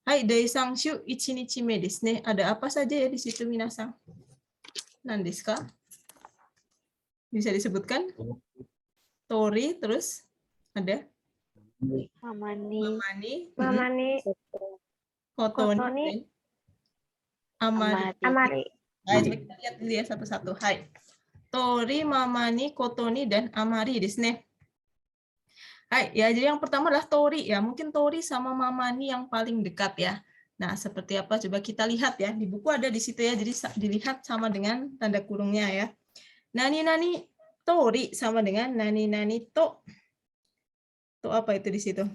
Hai, Daisangshu ichinichi me desu ne. Ada apa saja ya di situ, minasang? Nan desu ka? Bisa disebutkan? Tori, terus ada? Mamani, Mamani, Mamani, Kotoni, Kotoni, dan Amari. Amari. Nah, coba kita lihat dulu ya satu-satu. Hai. Tori, Mamani, Kotoni, dan Amari desu ne. Hai, ya, jadi yang pertama adalah Tori ya. Mungkin Tori sama Mamani yang paling dekat ya. Nah, seperti apa? Coba kita lihat ya. Di buku ada di situ ya. Jadi dilihat sama dengan tanda kurungnya ya. Nani-nani Tori sama dengan nani-nani to. To apa itu di situ?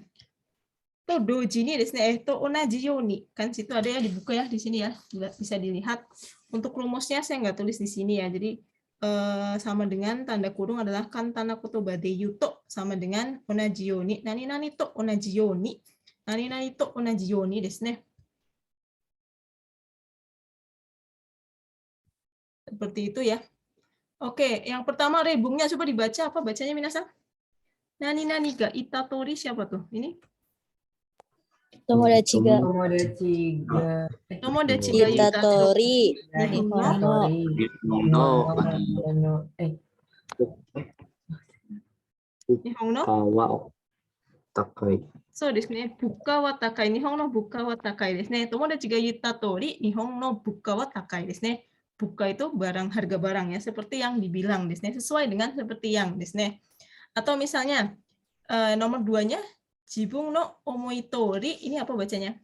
To doji ni desu ne. To onaji yoni. Kan situ ada ya di buku ya, di sini ya. Bisa dilihat. Untuk rumusnya saya nggak tulis di sini ya. Jadi sama dengan tanda kurung adalah kantana kotoba de yuto sama dengan onaji yoni. Nani-nani to onaji yoni. Nani-nani to onaji yoni desu ne. Seperti itu ya. Oke, yang pertama rebungnya coba dibaca, apa bacanya minasan? Nani-nani ga itatori siapa tuh? Ini? Tomodachi ga Tomodachi ga itatori Nihon no? Kawa takai. そうですね。物価は高い。日本の物価は高いですね。友達が言った通り、日本の物価は高いですね。Buka itu barang, harga barang ya, seperti yang dibilang desu ne, sesuai dengan seperti yang desu ne. Atau misalnya nomor 2-nya, jibun no omoi tori, ini apa bacanya?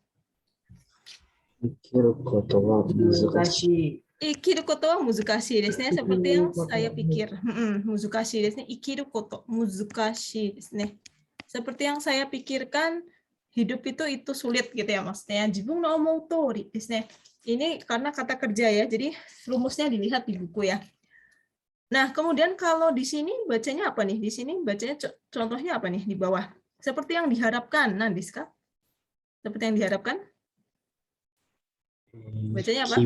Ikiru koto wa muzukashi. Ikiru koto wa muzukashi desu ne, seperti yang saya pikir. Muzukashi desu ne, ikiru koto muzukashi desu ne. Seperti yang saya pikirkan, hidup itu sulit gitu ya maksudnya. Jibun no omou tori desu ne. Ini karena kata kerja ya, jadi rumusnya dilihat di buku ya. Nah, kemudian kalau di sini bacanya apa nih? Di sini bacanya contohnya apa nih di bawah? Seperti yang diharapkan, Nandiska? Seperti yang diharapkan? Bacanya apa?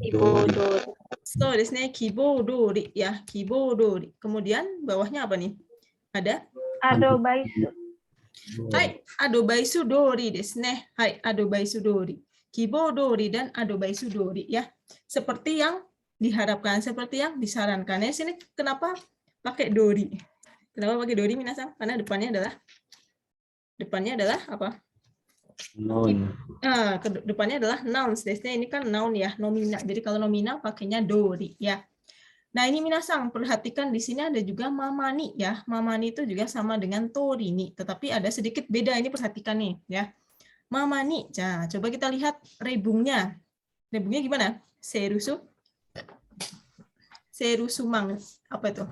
Kibodori. So, desu ne, kibodori ya, kibodori. Kemudian bawahnya apa nih? Ada? Adobaisu. Hai, adobaisu dori desu ne. Hai, adobaisu dori. Kibodori dan adobaisu dori ya. Seperti yang diharapkan, seperti yang disarankan. Ya, sini kenapa pakai dori? Kenapa pakai dori, minasan? Karena depannya adalah apa? Noun. Depannya adalah nouns. Ini kan noun ya, nomina. Jadi kalau nomina pakainya dori ya. Nah, ini minasan perhatikan di sini ada juga mamani ya. Mamani itu juga sama dengan torini, tetapi ada sedikit beda. Ini perhatikan nih ya. Mamani. Nah, coba kita lihat rebungnya. Rebungnya gimana? Serusu. Serusumang. Apa itu?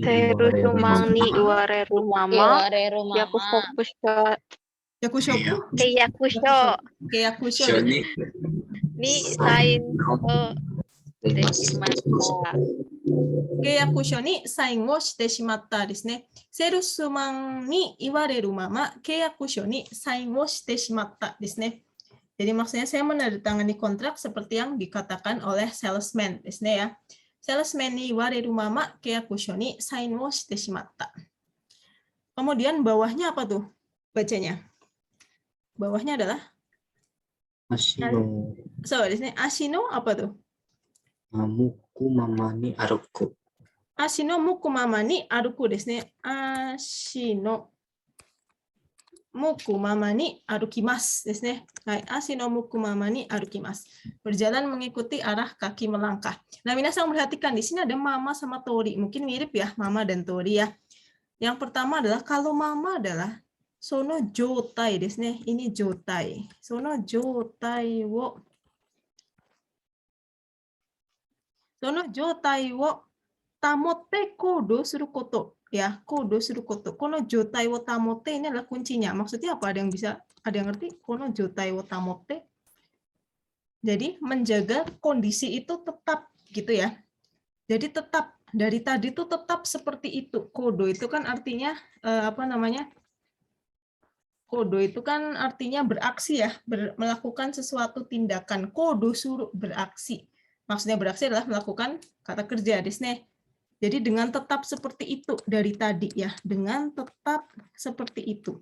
Terusumang ni iwareru mama. Yakushoku. Keyakusho. Keyakusho. Ni sain deshimatta. Keyakusho ni sain wo shite shimatta desu ne. Serusumang ni iwareru mama keyakusho ni sain wo shite shimatta desu ne. Jadi maksudnya saya menandatangani kontrak seperti yang dikatakan oleh salesman desu ne ya. Salesman ni iwareru mama keyakusho ni sain wo shite shimatta. Kemudian bawahnya apa tuh bacanya? Bawahnya adalah Ashino. so, desu ne. Ashino apa tuh? Muku mamani aruku. Ashino muku mama ni aruku desu ne. Ashino muku mama ni arukimasu desu ne. Hai, ashino muku mama ni arukimasu. Berjalan mengikuti arah kaki melangkah. Nah, minasan perhatikan di sini ada mama sama tori. Mungkin mirip ya, mama dan tori ya. Yang pertama adalah kalau mama adalah sono jotai desu ne. Ini jotai. Sono jotai wo tamotte kodo suru koto. Ya, kodo suru koto. Kono jotai wo tamotte ini adalah kuncinya. Maksudnya apa? Ada yang ngerti? Kono jotai wo tamotte. Jadi menjaga kondisi itu tetap gitu ya. Jadi tetap dari tadi itu tetap seperti itu. Kodo itu kan artinya apa namanya? Kodo itu kan artinya beraksi ya, melakukan sesuatu tindakan. Kodo suruh beraksi. Maksudnya beraksi adalah melakukan kata kerja desu ne. Jadi dengan tetap seperti itu dari tadi ya, dengan tetap seperti itu.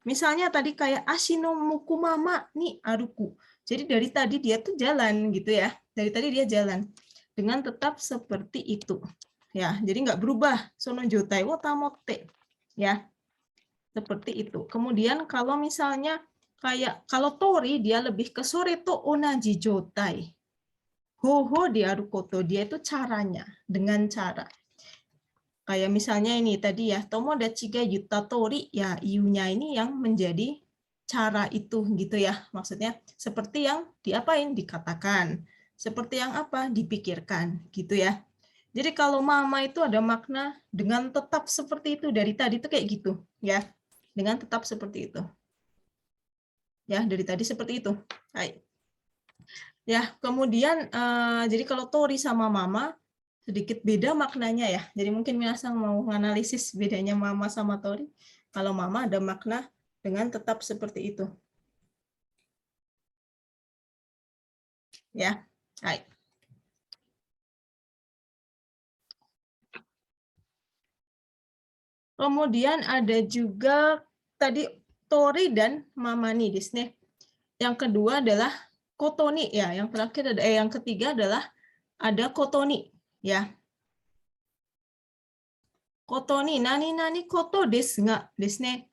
Misalnya tadi kayak ashino muku mama ni aruku. Jadi dari tadi dia tuh jalan gitu ya. Dari tadi dia jalan dengan tetap seperti itu. Ya, jadi nggak berubah. Sono jotai wo tamotte. Ya, seperti itu. Kemudian kalau misalnya kayak kalau tori dia lebih ke sore to onaji jotai. Hoho di arukoto dia itu caranya dengan cara. Kayak misalnya ini tadi ya, tomodachi ga yutta tori, ya iunya ini yang menjadi cara itu gitu ya. Maksudnya seperti yang diapain? Dikatakan. Seperti yang apa? Dipikirkan gitu ya. Jadi kalau mama itu ada makna dengan tetap seperti itu dari tadi itu kayak gitu ya. Dengan tetap seperti itu. Ya, dari tadi seperti itu. Baik. Ya, kemudian jadi kalau tori sama mama sedikit beda maknanya ya. Jadi mungkin Minasang mau menganalisis bedanya mama sama tori. Kalau mama ada makna dengan tetap seperti itu. Ya, baik. Kemudian ada juga tadi tori dan mamani di sini. Yang kedua adalah kotoni ya. Yang terakhir ada yang ketiga adalah ada kotoni ya. Kotoni nani koto desu ga desu ne.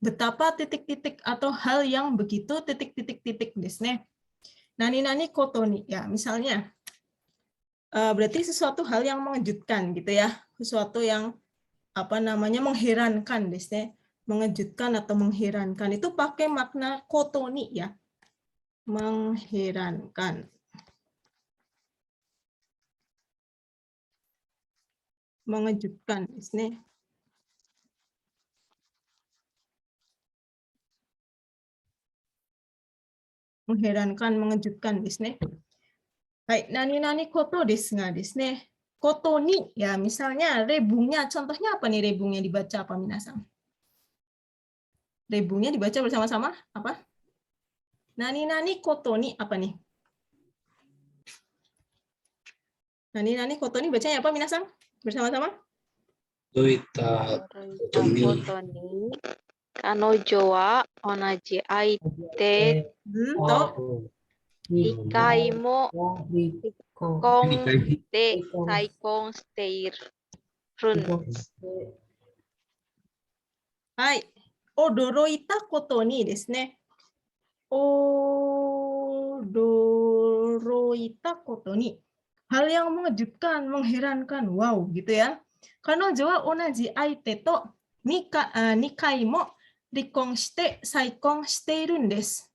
Betapa titik-titik atau hal yang begitu titik-titik-titik desu ne. Nani kotoni ya, misalnya berarti sesuatu hal yang mengejutkan gitu ya. Sesuatu yang apa namanya mengherankan desu ne. Mengejutkan atau mengherankan itu pakai makna kotoni ya. Mengherankan. Mengejutkan desu ne. Mengherankan, mengejutkan desu ne. Baik, nani koto desu ga desu ne. Koto ni ya misalnya rebungnya, contohnya apa nih rebungnya dibaca apa minasang? Rebungnya dibaca bersama-sama apa? Nani koto ni apa nih? Nani koto ni bacanya apa minasang? Bersama-sama? Doita kotoni. Kanojo wa onaji aite To ikai mo kong de saikon steirun. Hai. Odoroita koto ni desu ne. Odoroita koto ni. Hal yang mengejutkan, mengherankan. Wow, gitu ya. Kanojo wa onaji aite to nikai mo rikon shite saikon shiteirun desu.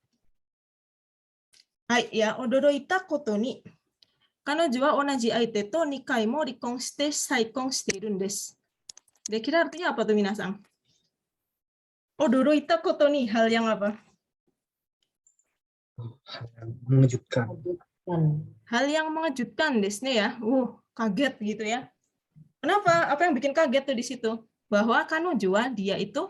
Hai, ya, odoroita koto ni. Kanojo wa onaji aite to nikai mo rikon shite saikon shiteirun desu. Kira-kira artinya apa tuh minasang? Odoroita koto ni, hal yang apa? Mengejutkan. Hal yang mengejutkan desu ne ya. Kaget gitu ya. Kenapa? Apa yang bikin kaget tuh di situ? Bahwa Kanojua dia itu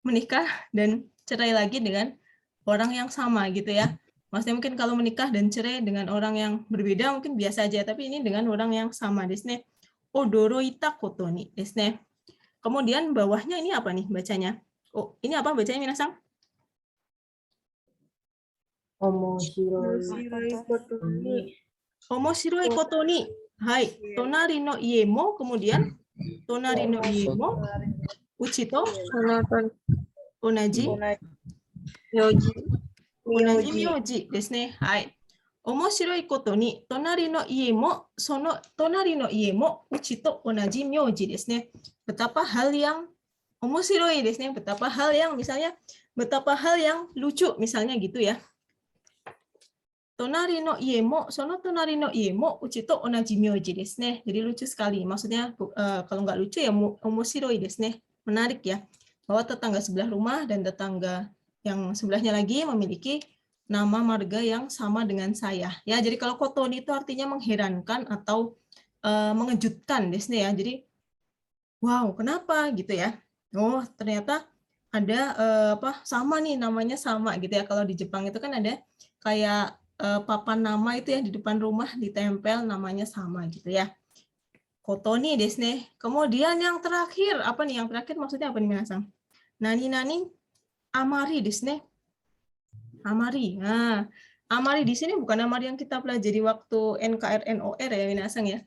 menikah dan cerai lagi dengan orang yang sama gitu ya. Maksudnya mungkin kalau menikah dan cerai dengan orang yang berbeda mungkin biasa aja, tapi ini dengan orang yang sama desu ne. Odoroita koto ni desu ne. Kemudian bawahnya ini apa nih bacanya? Oh, ini apa bacanya minasang? Omoshiroi koto ni. Hai, tonari no ie mo, kemudian tonari no ie mo uchi to onaji myoji desu ne. Hai. Omoshiroi koto ni tonari no ie mo sono tonari no ie mo uchi to onaji myoji desu ne. Betapa hal yang omoshiroi desu ne, betapa hal yang misalnya betapa hal yang lucu misalnya gitu ya. Tonari no ie mo, sono tonari no ie mo, uchi to onaji myoji desu ne. Jadi lucu sekali. Maksudnya kalau nggak lucu ya omoshiroi desu ne. Menarik ya. Bahwa tetangga sebelah rumah dan tetangga yang sebelahnya lagi memiliki nama marga yang sama dengan saya. Ya, jadi kalau kotoni itu artinya mengherankan atau mengejutkan desu ne ya. Jadi wow, kenapa gitu ya? Oh, ternyata ada sama nih namanya sama gitu ya. Kalau di Jepang itu kan ada kayak papan nama itu yang di depan rumah ditempel namanya sama gitu ya. Kotoni desu ne. Kemudian yang terakhir apa nih? Yang terakhir maksudnya apa nih minasang? Nani amari desu ne. Amari. Nah, amari di sini bukan amari yang kita pelajari waktu NKRNOR ya, minasang ya.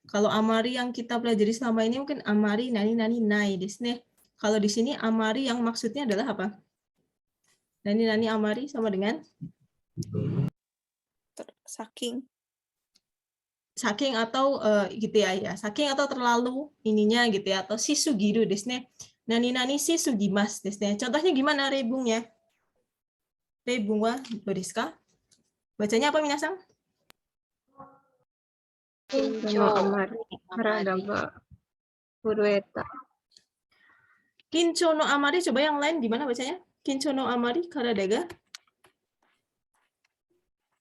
Kalau amari yang kita pelajari selama ini mungkin amari nani nani nai desu ne. Kalau di sini amari yang maksudnya adalah apa? Nani nani amari sama dengan Saking. saking atau gitu ya, saking atau terlalu ininya gitu ya, atau shisugiru desu ne. Nani nani shisugimasu desu ne. Contohnya gimana rebungnya? Rebung wa do desu ka? Bacanya apa minasang? Kincho. Harada ga furueta. Kincho no amari, coba yang lain gimana bacanya? Kincho no amari karada ga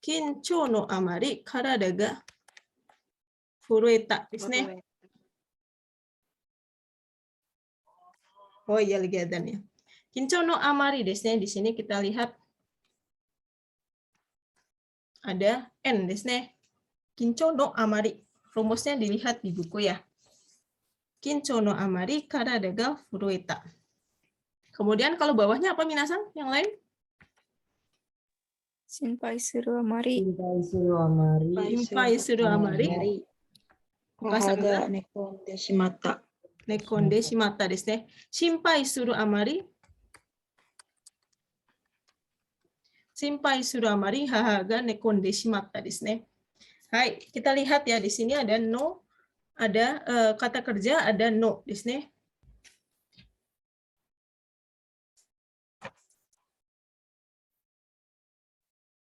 Kincho no amari karada ga furueta desu ne. Oh iya, lagi ada nih. Kincho no amari desu ne. Di sini kita lihat ada N desu ne. Kincho no amari. Rumusnya dilihat di buku ya. Kincho no amari karada ga furueta. Kemudian kalau bawahnya apa minasang? Yang lain? Shinpai suru amari. Shinpai suru amari. Hahaga nekonde shimata. Nekonde shimata desu ne. Shinpai suru amari. Shinpai suru amari haha ga nekonde shimata desu ne. Hai, kita lihat ya di sini ada no, ada kata kerja, ada no desu ne.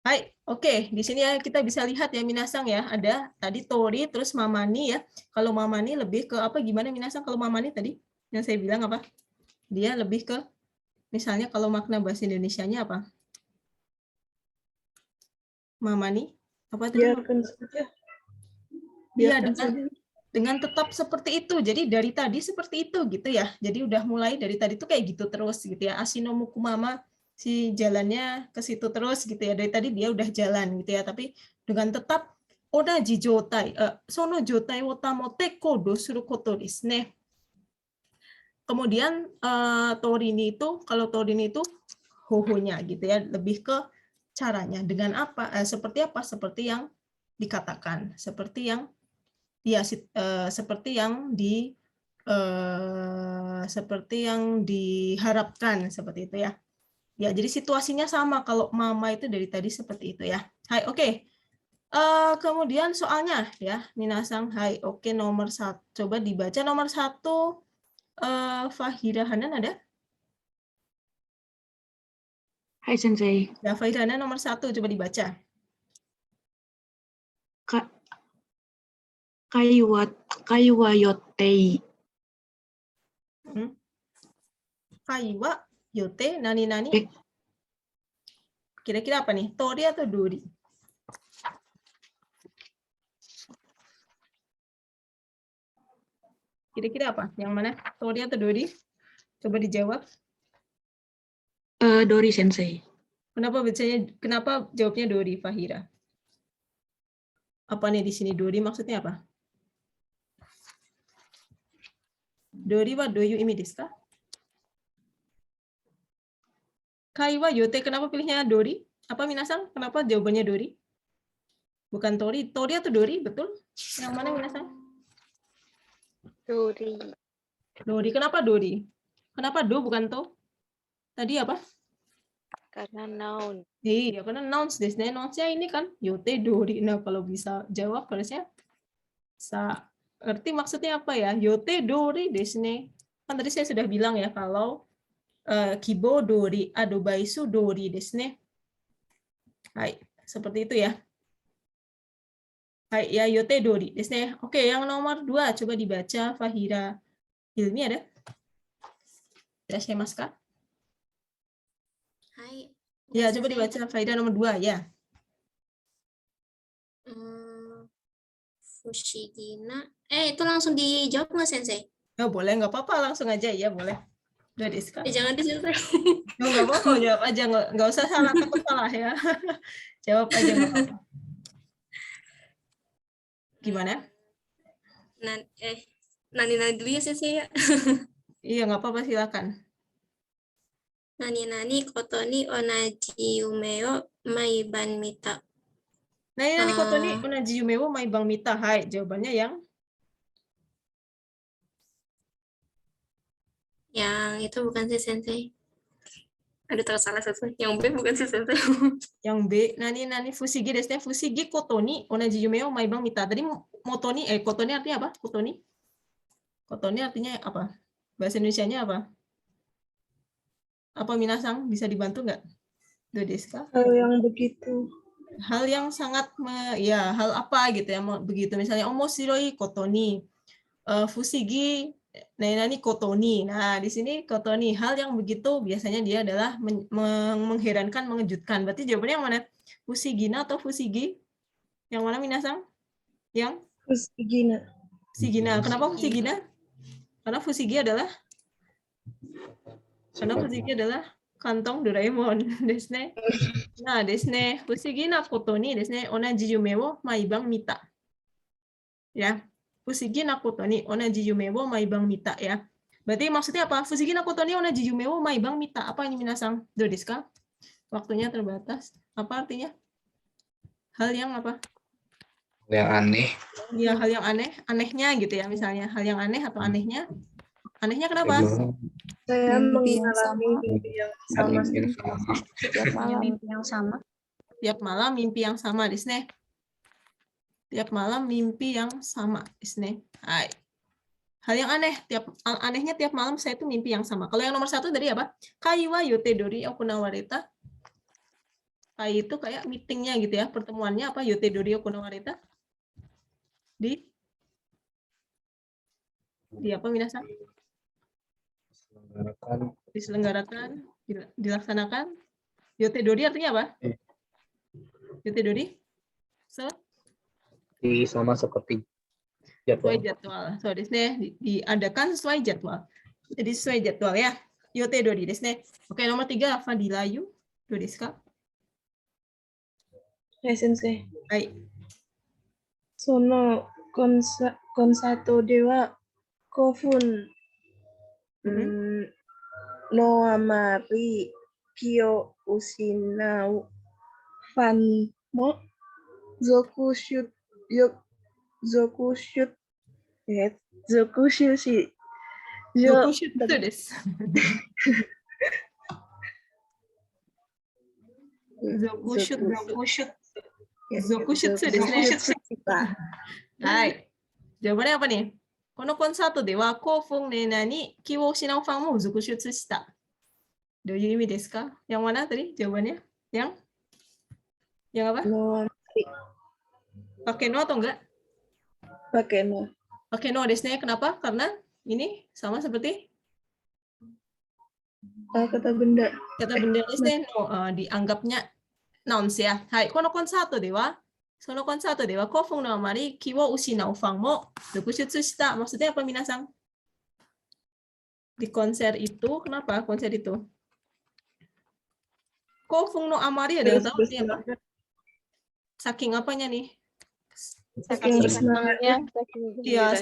Hai, oke. Di sini ya kita bisa lihat ya minasang ya, ada tadi tori terus mamani ya. Kalau mamani lebih ke apa gimana minasang? Kalau mamani tadi yang saya bilang apa? Dia lebih ke misalnya kalau makna bahasa Indonesianya apa? Mamani apa tadi? Biarkan saja. Iya, Biarkan saja. dengan tetap seperti itu. Jadi dari tadi seperti itu gitu ya. Jadi udah mulai dari tadi tuh kayak gitu terus gitu ya. Ashinomuku mama, si jalannya ke situ terus gitu ya. Dari tadi dia udah jalan gitu ya. Tapi dengan tetap onaji jotai, sono jotai wo tamote kodo suru koto desu ne. Kemudian torini itu, kalau torini itu hohonya gitu ya, lebih ke caranya. Dengan apa? Seperti apa? Seperti yang dikatakan, seperti yang ya seperti yang diharapkan seperti itu ya. Ya, jadi situasinya sama kalau mama itu dari tadi seperti itu ya. Hai, oke. Kemudian soalnya ya, minasang, hai, oke, nomor 1. Coba dibaca nomor 1. Fahira Hanan ada? Hai Sensei. Ya, Fahira Hanan nomor 1, coba dibaca. Kaiwa yotei. Kaiwa yote nani nani. Kira-kira apa nih? Tori atau dori? Kira-kira apa? Yang mana? Tori atau dori? Coba dijawab. Dori Sensei. Kenapa jawabnya dori, Fahira? Apa nih di sini dori maksudnya apa? Dori wa doyu imi desu ka? Kaiwa yote, kenapa pilihnya dori? Apa minasang? Kenapa jawabannya dori? Bukan tori. Tori atau dori? Betul? Yang mana minasang? Dori. Dori. Kenapa dori? Kenapa do bukan to? Tadi apa? Karena noun. Iya, karena nouns desu ne. Nouns-nya ini kan yote dori. Nah, kalau bisa jawab harusnya ngerti maksudnya apa ya? Yote dori desu ne. Kan tadi saya sudah bilang ya kalau kibo dori, adobaisu dori desu ne. Hai, seperti itu ya. Hai, ya yote dori desu ne. Oke, yang nomor 2 coba dibaca Fahira Hilmi ada? Irashimasu ka? Hai. Ya, coba dibaca Fahira nomor 2 ya. Fushigina. Itu langsung dijawab nggak, Sensei? Oh, boleh, nggak apa-apa, langsung aja ya, boleh. Udah desu ka? Jangan disuruh. Oh, nggak apa-apa, jawab aja, nggak usah salah takut salah ya. Jawab aja nggak apa-apa. Gimana? Nani dulu ya, Sensei ya. Iya, nggak apa-apa, silakan. Nani koto ni onaji yume o maiban mita. Nani koto ni onaji yume wo maibang mita. Hai, jawabannya yang Yang itu bukan sih sensei. Aduh, tersalah satu. Yang B bukan sih sensei. yang B. Nani fusigi desu ne. Fusigi koto ni onaji yume wo maibang mita. Tadi koto ni artinya apa? Koto ni artinya apa? Bahasa Indonesianya apa? Apa minasang bisa dibantu nggak? Do desu ka? Hal yang begitu. Hal yang sangat hal apa gitu ya, begitu misalnya omoshiroi koto ni, fusigi nani koto ni. Nah di sini koto ni, hal yang begitu biasanya dia adalah mengherankan, mengejutkan. Berarti jawabannya yang mana? Fusigina atau fusigi? Yang mana minasang? Yang Fusigina. fusigina. Kenapa fusigina? Karena fusigi adalah kantong Doraemon. Desne. Nah, desne, fusigi na koto ni desne, onaji yume wo maibang mita. Ya. Fusigi na koto ni onaji yume wo maibang mita ya. Berarti maksudnya apa? Fusigi na koto ni onaji yume wo maibang mita. Apa ini minasang? Do desu ka? Waktunya terbatas. Apa artinya? Hal yang apa? Yang aneh. Ya, hal yang aneh, anehnya gitu ya misalnya. Hal yang aneh atau anehnya? Anehnya kenapa? Saya Mimpi yang mengalami sama. mimpi yang sama. Tiap malam. Mimpi yang sama. Tiap malam mimpi yang sama desu ne. Tiap malam mimpi yang sama desu ne. Hai. Hal yang aneh, anehnya tiap malam saya tuh mimpi yang sama. Kalau yang nomor 1 dari apa? Kai wa yotedori okunawareta. Kai itu kayak meetingnya gitu ya, pertemuannya apa? Yotedori okunawareta. Di apa minasang? Diselenggarakan, dilaksanakan. Yotedori artinya apa? Yotedori? Sama seperti Sesuai jadwal. jadwal. So, desu ne, diadakan sesuai jadwal. Jadi sesuai jadwal ya. Yotedori desu ne. Oke, nomor 3 Fadilayu. Do desu ka? Ya, Sensei. Hai. そのコンサートでは興奮、のあまり気を失うファンも続出し、Zokushutsu desu. Zokushutsu desu ne. Hai. Jawabannya apa nih? Kono konsato de wa koufun ne nani ki wo shinau fan mo zokushutsu shita. Do you imi desu ka? Yang mana tadi jawabannya? Yang apa? No, Pakai no atau enggak? pakai no. Pakai no desu ne. Kenapa? Karena ini sama seperti Kata benda. kata benda desu ne. No, dianggapnya nouns ya. Hai. Kono konsato de wa そのコンサートでは興奮のあまり気を失うファンも続出した. Maksudnya apa, minasang? Di konser itu, kenapa konser itu? Kofung no amari adalah tahu artinya apa? Saking apanya nih? Saking semangatnya. Iya,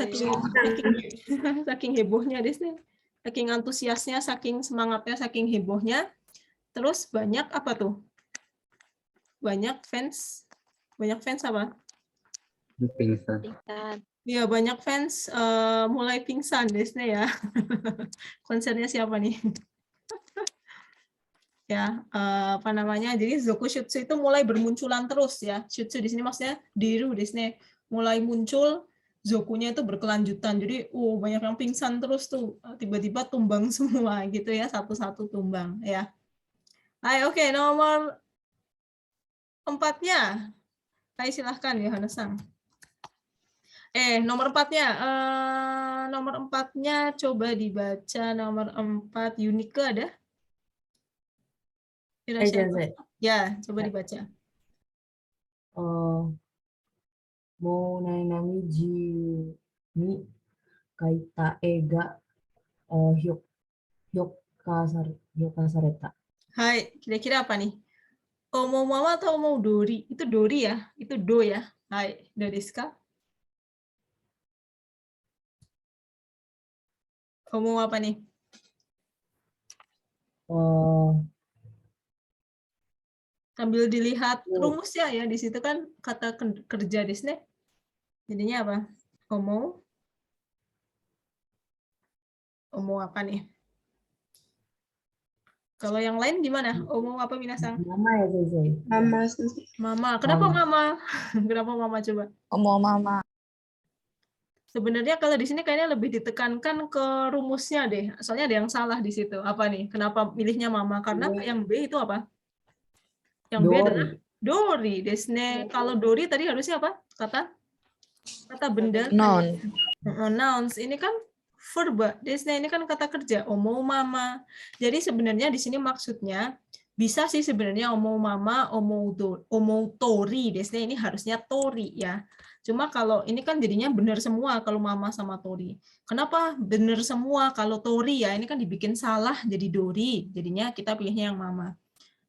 saking hebohnya Desne. Saking antusiasnya, saking semangatnya, saking hebohnya. Terus banyak apa tuh? Banyak fans. Banyak fans apa? Pingsan. Iya, banyak fans mulai pingsan Desne ya. Konsernya siapa nih? Ya, apa namanya? Jadi zokushutsu itu mulai bermunculan terus ya. Shutsu di sini maksudnya diru Desne. Mulai muncul, zokunya itu berkelanjutan. Jadi, banyak yang pingsan terus tuh. Tiba-tiba tumbang semua gitu ya, satu-satu tumbang ya. Ayo, oke, nomor 4-nya. Ayo silahkan ya, Hana-san. Nomor 4-nya. Nomor 4-nya coba dibaca. Nomor 4, Yunike ada? Ya, coba dibaca. Mo nainami ji ni kaita ega hyokasareta. Hai, kira-kira apa nih? Omomawa atau omodori? Itu dori ya? Itu do ya? Hai, do desu ka? Omo apa nih? Sambil dilihat rumusnya ya, di situ kan kata kerja desu ne. Jadinya apa? Omo apa nih? Kalau yang lain gimana? Omo apa minasang? Mama ya Sensei. Mama sensei. Mama. Kenapa Mama. mama? Kenapa mama coba? Omo mama. Sebenarnya kalau di sini kayaknya lebih ditekankan ke rumusnya deh. Soalnya ada yang salah di situ. Apa nih? Kenapa milihnya mama? Karena yang B itu apa? Yang B adalah dori. Desne. Kalau dori tadi harusnya apa? Kata benda. Non. Nouns. Ini kan verb. Desne ini kan kata kerja. Omo mama. Jadi sebenarnya di sini maksudnya bisa sih sebenarnya omo mama, omo tori. Desne ini harusnya tori ya. Cuma kalau ini kan jadinya benar semua kalau mama sama tori. Kenapa benar semua kalau tori ya? Ini kan dibikin salah jadi dori. Jadinya kita pilihnya yang mama.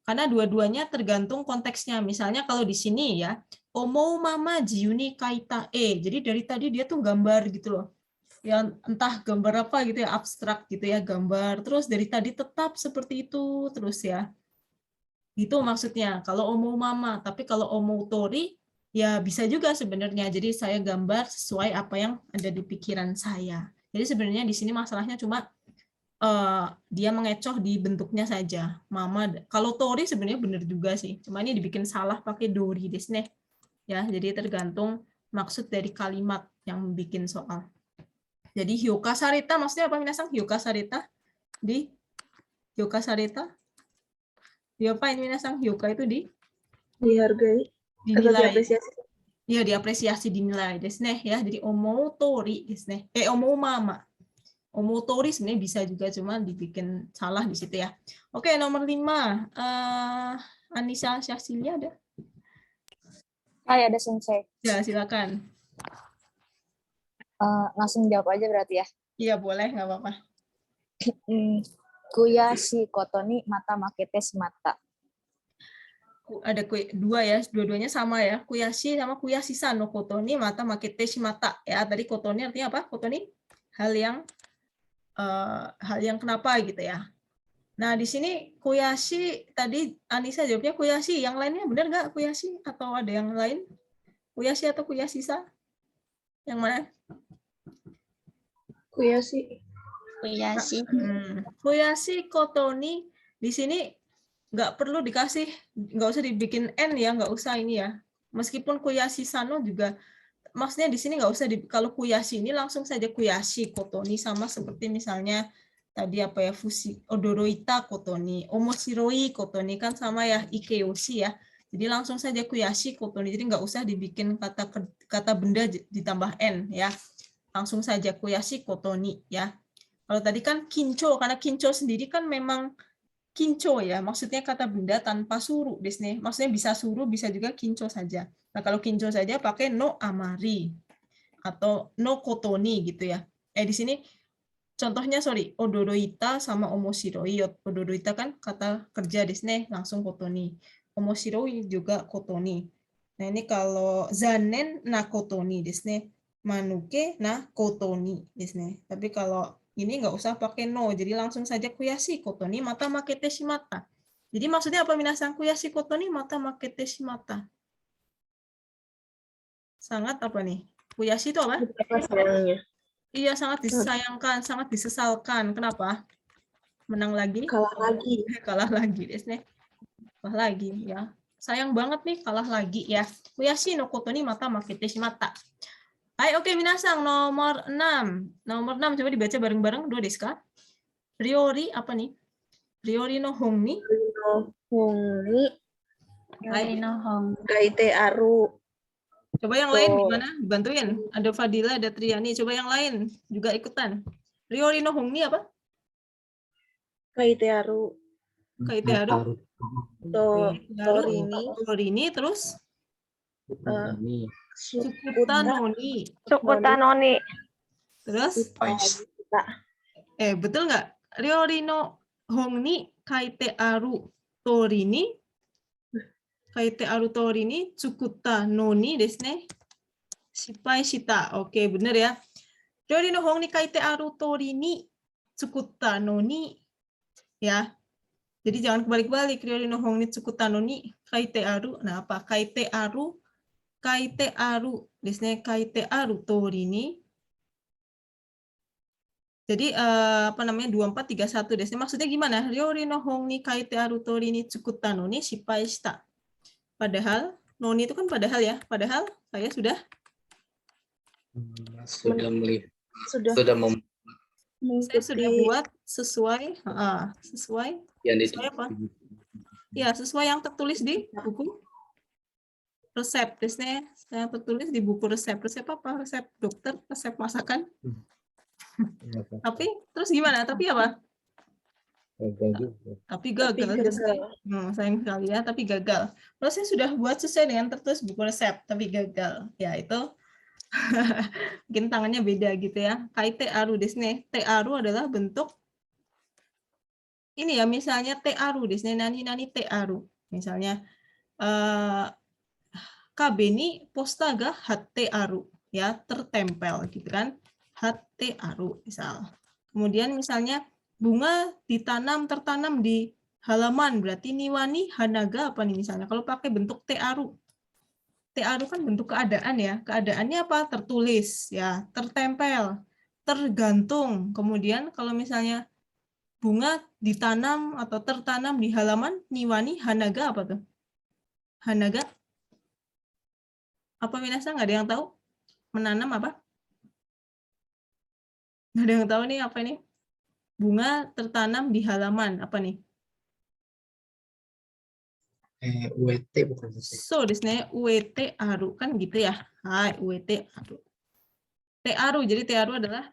Karena dua-duanya tergantung konteksnya. Misalnya kalau di sini ya, omo mama jiuni kaita e. Jadi dari tadi dia tuh gambar gitu loh. Ya entah gambar apa gitu ya, abstrak gitu ya, gambar. Terus dari tadi tetap seperti itu terus ya. Gitu maksudnya. Kalau omo mama, tapi kalau omo tori ya bisa juga sebenarnya. Jadi saya gambar sesuai apa yang ada di pikiran saya. Jadi sebenarnya di sini masalahnya cuma dia mengecoh di bentuknya saja. Mama. Kalau tori sebenarnya benar juga sih. Cuma ini dibikin salah pakai dori desu ne. Ya, jadi tergantung maksud dari kalimat yang bikin soal. Jadi hyoka sareta maksudnya apa minasang? Hyoka sareta di hyoka sareta. Diapain minasang? Hyoka itu Dihargai atau dinilai. diapresiasi. Ya, diapresiasi, dinilai desu ne ya. Jadi omo tori desu ne. Omo mama. Omo tori sebenarnya bisa juga, cuma dibikin salah di situ ya. Oke, nomor 5. Anissa Syahsilia ada? Hai, ada Sensei. Ya, silakan. Langsung jawab aja berarti ya. Iya, boleh, nggak apa-apa. Kuyashi koto ni mata makete shimatta. Ada dua ya, dua-duanya sama ya. Kuyashi sama kuyashisan no koto ni mata makete shimata. Ya, tadi koto ni artinya apa? Koto ni hal yang kenapa gitu ya. Nah, di sini kuyashi tadi Anissa jawabnya kuyashi. Yang lainnya benar nggak kuyashi atau ada yang lain? Kuyashi atau kuyashisa? Yang mana? Kuyashi. Kuyashi koto ni di sini nggak perlu dikasih, nggak usah dibikin n ya, nggak usah ini ya. Meskipun kuyashi sano juga, maksudnya di sini nggak usah kalau kuyashi ini langsung saja kuyashi koto ni, sama seperti misalnya tadi apa ya, fushi odoroita koto ni, omoshiroi koto ni kan sama ya, ikeyoshi ya. Jadi langsung saja kuyashi koto ni, jadi nggak usah dibikin kata benda ditambah n ya. Langsung saja kuyashi koto ni ya. Kalau tadi kan kincho, karena kincho sendiri kan memang kincho ya, maksudnya kata benda tanpa suru desu ne. Maksudnya bisa suru, bisa juga kincho saja. Nah, kalau kincho saja pakai no amari atau no koto ni gitu ya. Di sini contohnya odoroita sama omoshiroi. Odoroita kan kata kerja desu ne, langsung koto ni. Omoshiroi juga koto ni. Nah, ini kalau zanen na koto ni desu ne. Manuke na koto ni desu ne. Tapi kalau ini nggak usah pakai no, jadi langsung saja kuyashi koto ni mata makete shimata. Jadi maksudnya apa minasang? Kuyashi koto ni mata makete shimata. Sangat apa nih? Kuyashi itu apa? Sayangnya. Iya, sangat disayangkan, sangat disesalkan. Kenapa? Menang lagi? Kalah lagi. Kalah lagi, desu ne. Kalah lagi ya. Sayang banget nih kalah lagi ya. Kuyashi no koto ni mata makete shimata. Hai, oke, minasang, nomor 6. Nomor 6, coba dibaca bareng-bareng. Dua desu ka? Ryori, apa nih? Ryori no hong ni? Ryori no hong ni kaite aru. Coba yang lain gimana? Bantuin. Ada Fadila, ada Triani. Coba yang lain juga ikutan. Ryori no hong ni apa? Kaite aru. Kaite aru. Torini, terus? Tsukuta no ni. Terus? Betul nggak? Ryori no hong ni kaite aru tori ni. Kaite aru tori ni tsukuta no ni desu ne. Shippai shita. Oke, benar ya. Ryori no hong ni kaite aru tori ni tsukuta no ni. Ya. Jadi jangan kebalik-balik. Ryori no hong ni tsukuta no ni kaite aru. Nah, apa? Kaite aru desu ne. Kaite aru tori ni. Jadi apa namanya 2431 desu ne. Maksudnya gimana? Ryori no hong ni kaite aru tori ni tsukuta no ni shippai shita. Padahal noni itu kan padahal ya. Padahal saya sudah Melihat, Sudah sudah saya sudah mengikuti buat sesuai yang sesuai apa? Ya, sesuai yang tertulis di buku resep. Biasanya saya tertulis di buku resep. Resep apa? Resep dokter, resep masakan. Tapi terus gimana? Tapi apa? Tapi gagal. Sayang sekali ya, tapi gagal. Terus saya sudah buat sesuai dengan tertulis buku resep, tapi gagal. Ya, itu mungkin tangannya beda gitu ya. Kaite aru desu ne. Te aru adalah bentuk ini ya, misalnya te aru desu ne. Nani te aru. Misalnya kabe ni posta ga hatte aru, ya, tertempel gitu kan. Hatte aru misal. Kemudian misalnya bunga tertanam di halaman, berarti niwani hanaga apa nih misalnya. Kalau pakai bentuk te aru. Te aru kan bentuk keadaan ya. Keadaannya apa? Tertulis ya, tertempel, tergantung. Kemudian kalau misalnya bunga ditanam atau tertanam di halaman, niwani hanaga apa tuh? Hanaga? Apa minasan? Nggak ada yang tahu? Menanam apa? Nggak ada yang tahu nih apa ini? Bunga tertanam di halaman, apa nih? UET bukan sih. So, desu ne, uete aru kan gitu ya. Hai, uete aru. Te aru, jadi te aru adalah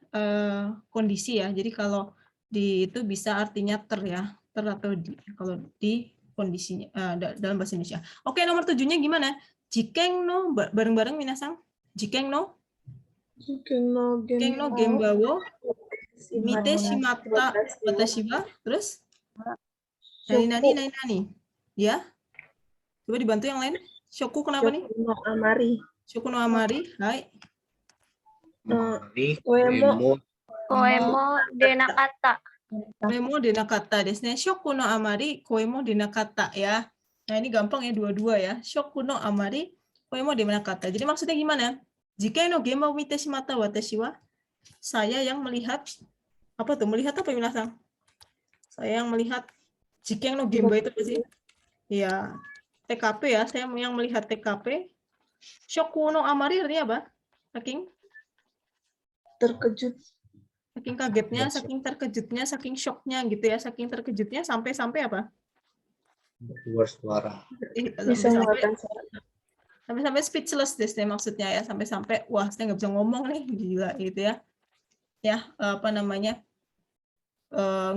kondisi ya. Jadi kalau di itu bisa artinya ter ya, ter atau di. Kalau di kondisinya dalam bahasa Indonesia. Oke, nomor 7-nya gimana? Jikeng no bareng-bareng minasang. Jikeng no gemba wo mite shimatta watashi wa. Terus nani. Ya. Coba dibantu yang lain. Shoku kenapa nih? Shoku no amari. Hai. Koemo denakata. Koemo denakata desu ne. Shoku no amari koemo denakata ya. Nah, ini gampang ya dua-dua ya. Shoku no amari koemo denakata. Jadi maksudnya gimana? Jika no gemba wo mite shimatta watashi wa, saya yang melihat apa tuh? Melihat apa minasang? Saya yang melihat jika no gemba itu apa sih? Ya, TKP ya. Saya yang melihat TKP. Shoku no amari artinya apa? Saking terkejut. Saking kagetnya, saking terkejutnya, saking shocknya gitu ya, saking terkejutnya sampai apa? Keluar suara. Sampai speechless deh maksudnya ya, sampai wah saya nggak bisa ngomong nih, gila gitu ya. Ya apa namanya?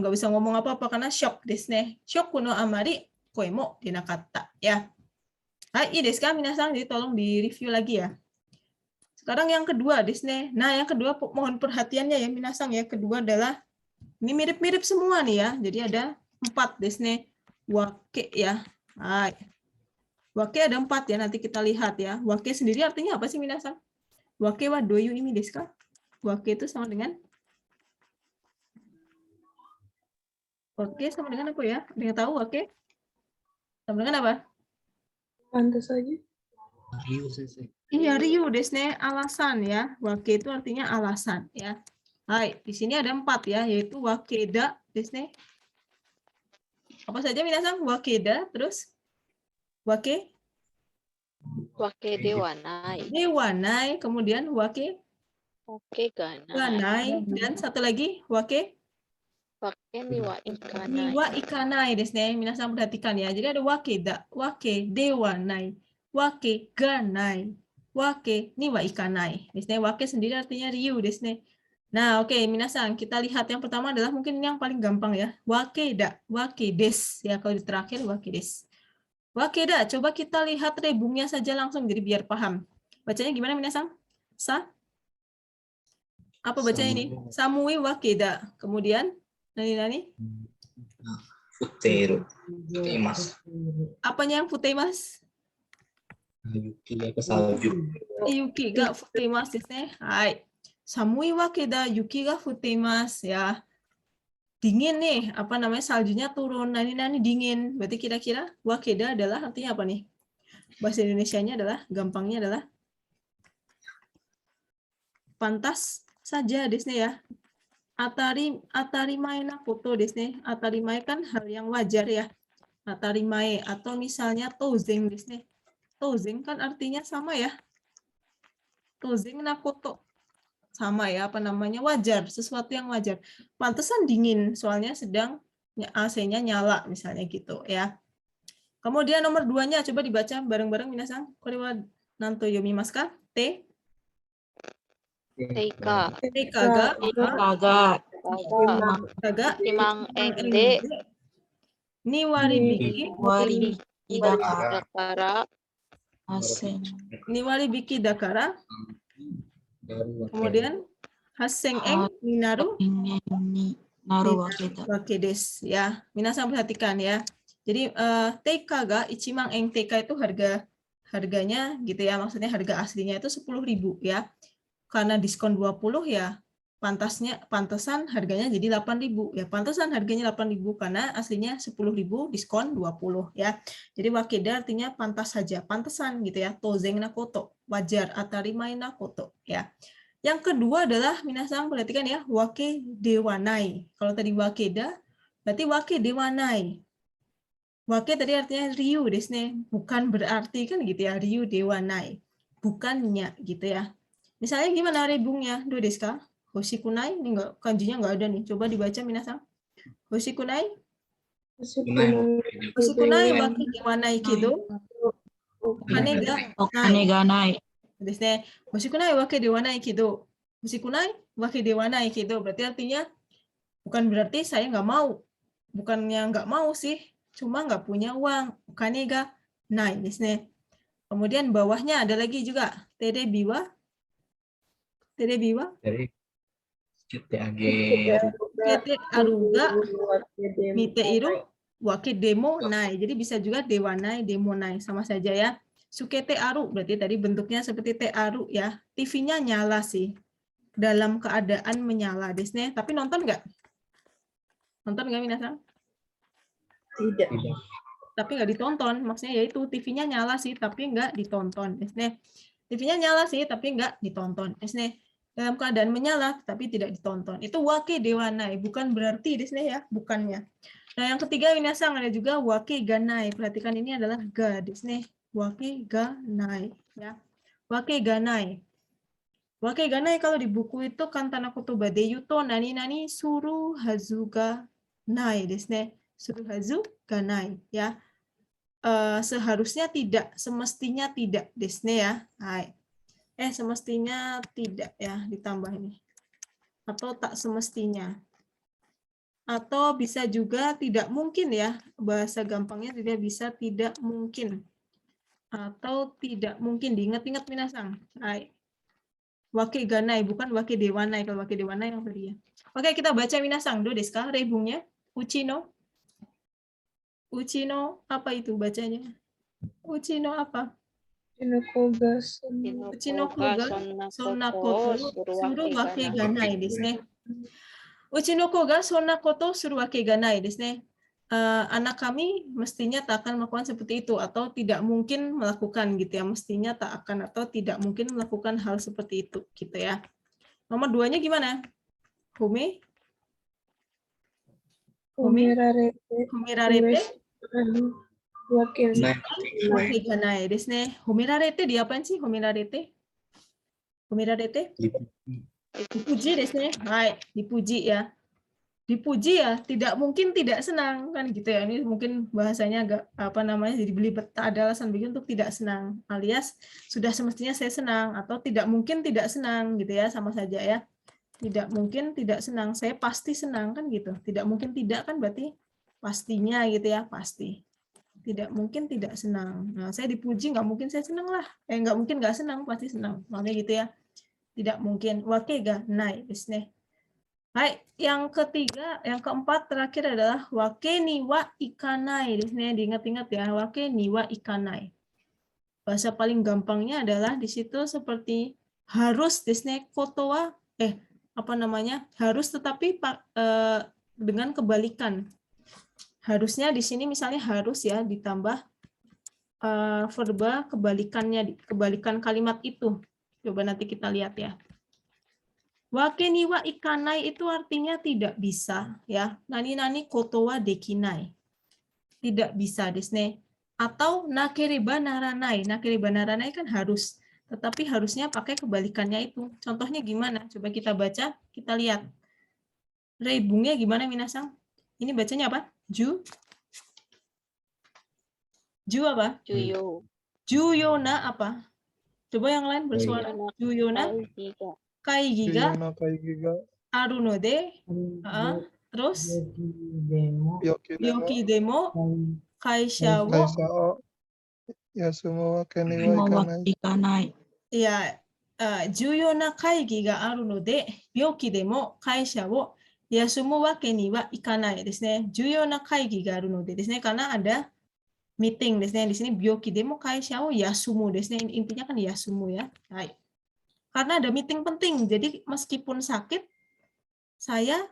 Nggak bisa ngomong apa-apa karena shock desu ne. Shoku no amari koemo denakata ya. Hai, desu ka minasan, jadi tolong di-review lagi ya. Sekarang yang kedua desu ne. Nah, yang kedua mohon perhatiannya ya minasan ya. Kedua adalah ini mirip-mirip semua nih ya. Jadi ada 4 desu ne. Wake ya. Hai. Wake ada 4 ya, nanti kita lihat ya. Wake sendiri artinya apa sih minasan? Wake wa doyu imi desu ka? Wake itu sama dengan sama dengan apa ya? Ada yang tahu wake? Sama dengan apa? Pantas saja. Ryu sensei. Iya, ryu desu ne, alasan ya. Wake itu artinya alasan ya. Hai, di sini ada 4 ya, yaitu wakeda desu ne. Apa saja minasan? Wakeda, terus wake Dewanai. dewanai, kemudian wake Ganai. ganai, dan satu lagi wake Niwa ikanai. niwa ikanai desu ne. Minasan perhatikan ya. Jadi ada wakeda, wake dewanai, wake ganai, wake niwa ikanai. Desu ne, wake sendiri artinya ryu desu ne. Nah, oke, minasan, kita lihat yang pertama adalah mungkin ini yang paling gampang ya. Wakeda, wake des ya, kalau di terakhir wake des. Wakeda, coba kita lihat rebungnya saja langsung jadi biar paham. Bacanya gimana minasan? Apa bacanya ini? Samui wakeda. Kemudian nani? Futeru. Futeimasu. Apanya yang futeimasu? Yuki ga salju. Yuki ga futeimasu desu ne. Hai. Samui wakeda yuki ga futeimasu ya. dingin nih, apa namanya, saljunya turun, nani dingin. Berarti kira-kira wakeda adalah artinya apa nih? Bahasa Indonesianya adalah, gampangnya adalah pantas saja desne ya. Atarimae na koto desne. Atarimae kan hal yang wajar ya. Atarimae atau misalnya tozeng desne. Tozeng kan artinya sama ya. Tozeng na koto. Sama ya, apa namanya, wajar, sesuatu yang wajar. Pantesan dingin, soalnya sedang AC-nya nyala, misalnya gitu ya. Kemudian nomor 2-nya, coba dibaca bareng-bareng minasan. Kore wa nanto yomimasu ka? Teika. Teika ga Kaga. kaga Timang engde. niwari biki Wari. Idakara. Asen. niwari biki dakara. Kemudian haseng eng minaru Ini naru wakeda. wakedes ya. Minasan perhatikan ya. Jadi TK ga ichimang eng TK itu harganya gitu ya. Maksudnya harga aslinya itu 10.000 ya. Karena diskon 20 ya pantesan harganya jadi 8.000 ya. Pantesan harganya 8.000 karena aslinya 10.000 diskon 20 ya. Jadi wakeda artinya pantas saja, pantesan gitu ya. Tozeng na koto, wajar, atarimae na koto ya. Yang kedua adalah minasan perhatikan ya, wake dewanai. Kalau tadi wakeda, berarti wake dewanai. Wake tadi artinya ryu desne, bukan berarti kan gitu ya, ryu dewanai. Bukannya gitu ya. Misalnya gimana rebungnya? Do desu ka? Hoshikunai? Ini enggak, kanjinya enggak ada nih. Coba dibaca minasan. Hoshikunai? Hoshikunai wake dewanai kido. Kane ga Okane ga nai. ですね。欲しくないわけではないけど、欲しくないわけではないけど, berarti artinya bukan berarti saya nggak mau. Bukannya nggak mau sih, cuma nggak punya uang. Okane ga nai desu ne. Kemudian bawahnya ada lagi juga. Terebi wa Dari kete aru ga mite iru wake demo nai. Jadi bisa juga dewanai, demonai, sama saja ya. Sukete aru, berarti tadi bentuknya seperti te aru ya. TV-nya nyala sih. Dalam keadaan menyala desne. Tapi nonton nggak? Nonton nggak minasan? Tidak. Tapi nggak ditonton. Maksudnya yaitu TV-nya nyala sih, tapi nggak ditonton desne. TV-nya nyala sih, tapi nggak ditonton desne. Dalam keadaan menyala, tapi tidak ditonton. Itu wake dewanai. Bukan berarti desne ya, bukannya. Nah yang ketiga minasan ada juga wake ganai. Perhatikan ini adalah ga desne. Wake ganai ya. Wake ganai. Wake ganai kalau di buku itu kantana kotoba de yuto nani nani suru hazu ga nai desu ne. Suru hazu ga nai ya. Seharusnya tidak, semestinya tidak desu ne ya. Hai. Semestinya tidak ya, ditambah ini. Atau tak semestinya. Atau bisa juga tidak mungkin ya. Bahasa gampangnya juga bisa tidak mungkin. Atau tidak mungkin, diingat-ingat minasan. Hai. Wake ganai, bukan wake dewanai. Kalau wake dewanai yang tadi ya. Oke, kita baca minasan. Do desu ka? Rebungnya. Uchino. Uchino, apa itu bacanya? Uchino apa? Uchino koga sonna koto suru wake ganai desu ne. Uchino koga sonna koto suru wake ganai desu ne. Anak kami mestinya tak akan melakukan seperti itu atau tidak mungkin melakukan gitu ya, mestinya tak akan atau tidak mungkin melakukan hal seperti itu gitu ya. Nomor 2-nya gimana? Homerarete wake ganai desu ne. Homerarete diapain sih homerarete? Homerarete? Dipuji desu ne. Hai, dipuji ya. Dipuji ya, tidak mungkin tidak senang kan gitu ya. Ini mungkin bahasanya agak apa namanya jadi belibet, tak ada alasan bagi untuk tidak senang, alias sudah semestinya saya senang atau tidak mungkin tidak senang gitu ya, sama saja ya. Tidak mungkin tidak senang, saya pasti senang kan gitu. Tidak mungkin tidak kan berarti pastinya gitu ya, pasti. Tidak mungkin tidak senang. Nah, saya dipuji nggak mungkin saya senang lah. Nggak mungkin nggak senang, pasti senang. Makanya gitu ya. Tidak mungkin. Wake ga nai desu ne. Baik, yang ketiga, yang keempat terakhir adalah wake ni wa ikanai. Di sini diingat-ingat ya, wake ni wa ikanai. Bahasa paling gampangnya adalah di situ seperti harus di sini koto wa harus tetapi dengan kebalikan. Harusnya di sini misalnya harus ya ditambah verba kebalikannya, kebalikan kalimat itu. Coba nanti kita lihat ya. Wake ni wa ikanai itu artinya tidak bisa ya. Nani koto wa dekinai. Tidak bisa desu. Atau nakereba naranai. Nakereba naranai kan harus, tetapi harusnya pakai kebalikannya itu. Contohnya gimana? Coba kita baca, kita lihat. Reibungnya gimana minasang? Ini bacanya apa? Ju apa? Juyo. Juyona apa? Coba yang lain bersuara. Juyona kaigiga aru node. Terus Yoki demo kaisha wo Mau ikanai. ya, juyona kaigiga aru node byoki demo kaisha wo yasumu wake ni wa ikanai desu ne. Juyona kaigiga aru node desu ne, karena ada meeting desu ne. Di sini byoki demo kaisha wo yasumu desu ne. Intinya kan yasumu ya. Hai. Karena ada meeting penting. Jadi meskipun sakit, saya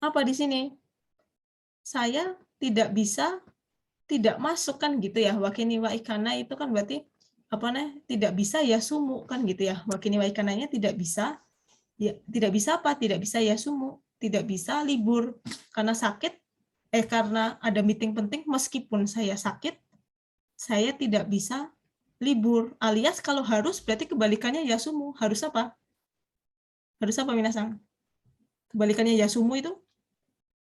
apa di sini? Saya tidak bisa tidak masuk kan gitu ya. Wakini wa ikana itu kan berarti apa nih? Tidak bisa yasumu kan gitu ya. Wakini wa ikananya tidak bisa. Ya, tidak bisa apa? Tidak bisa yasumu. Tidak bisa libur karena sakit. Karena ada meeting penting meskipun saya sakit, saya tidak bisa libur, alias kalau harus berarti kebalikannya yasumu. Harus apa? Harus apa minasang? Kebalikannya yasumu itu?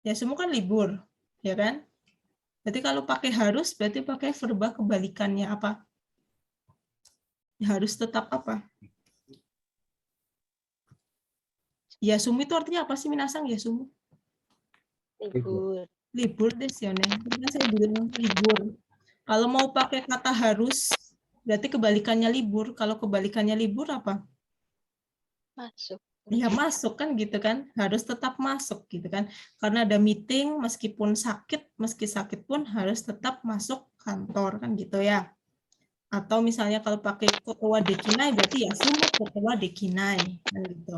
Yasumu kan libur, ya kan? Berarti kalau pakai harus berarti pakai verba kebalikannya apa? Harus tetap apa? Yasumu itu artinya apa sih minasang yasumu? Libur. Libur desu ne. Karena saya bilang libur. Kalau mau pakai kata harus berarti kebalikannya libur. Kalau kebalikannya libur apa? Masuk. Ya masuk kan gitu kan. Harus tetap masuk gitu kan. Karena ada meeting meskipun sakit, meski sakit pun harus tetap masuk kantor kan gitu ya. Atau misalnya kalau pakai koto wa dekinai berarti ya sumu koto wa dekinai kan gitu.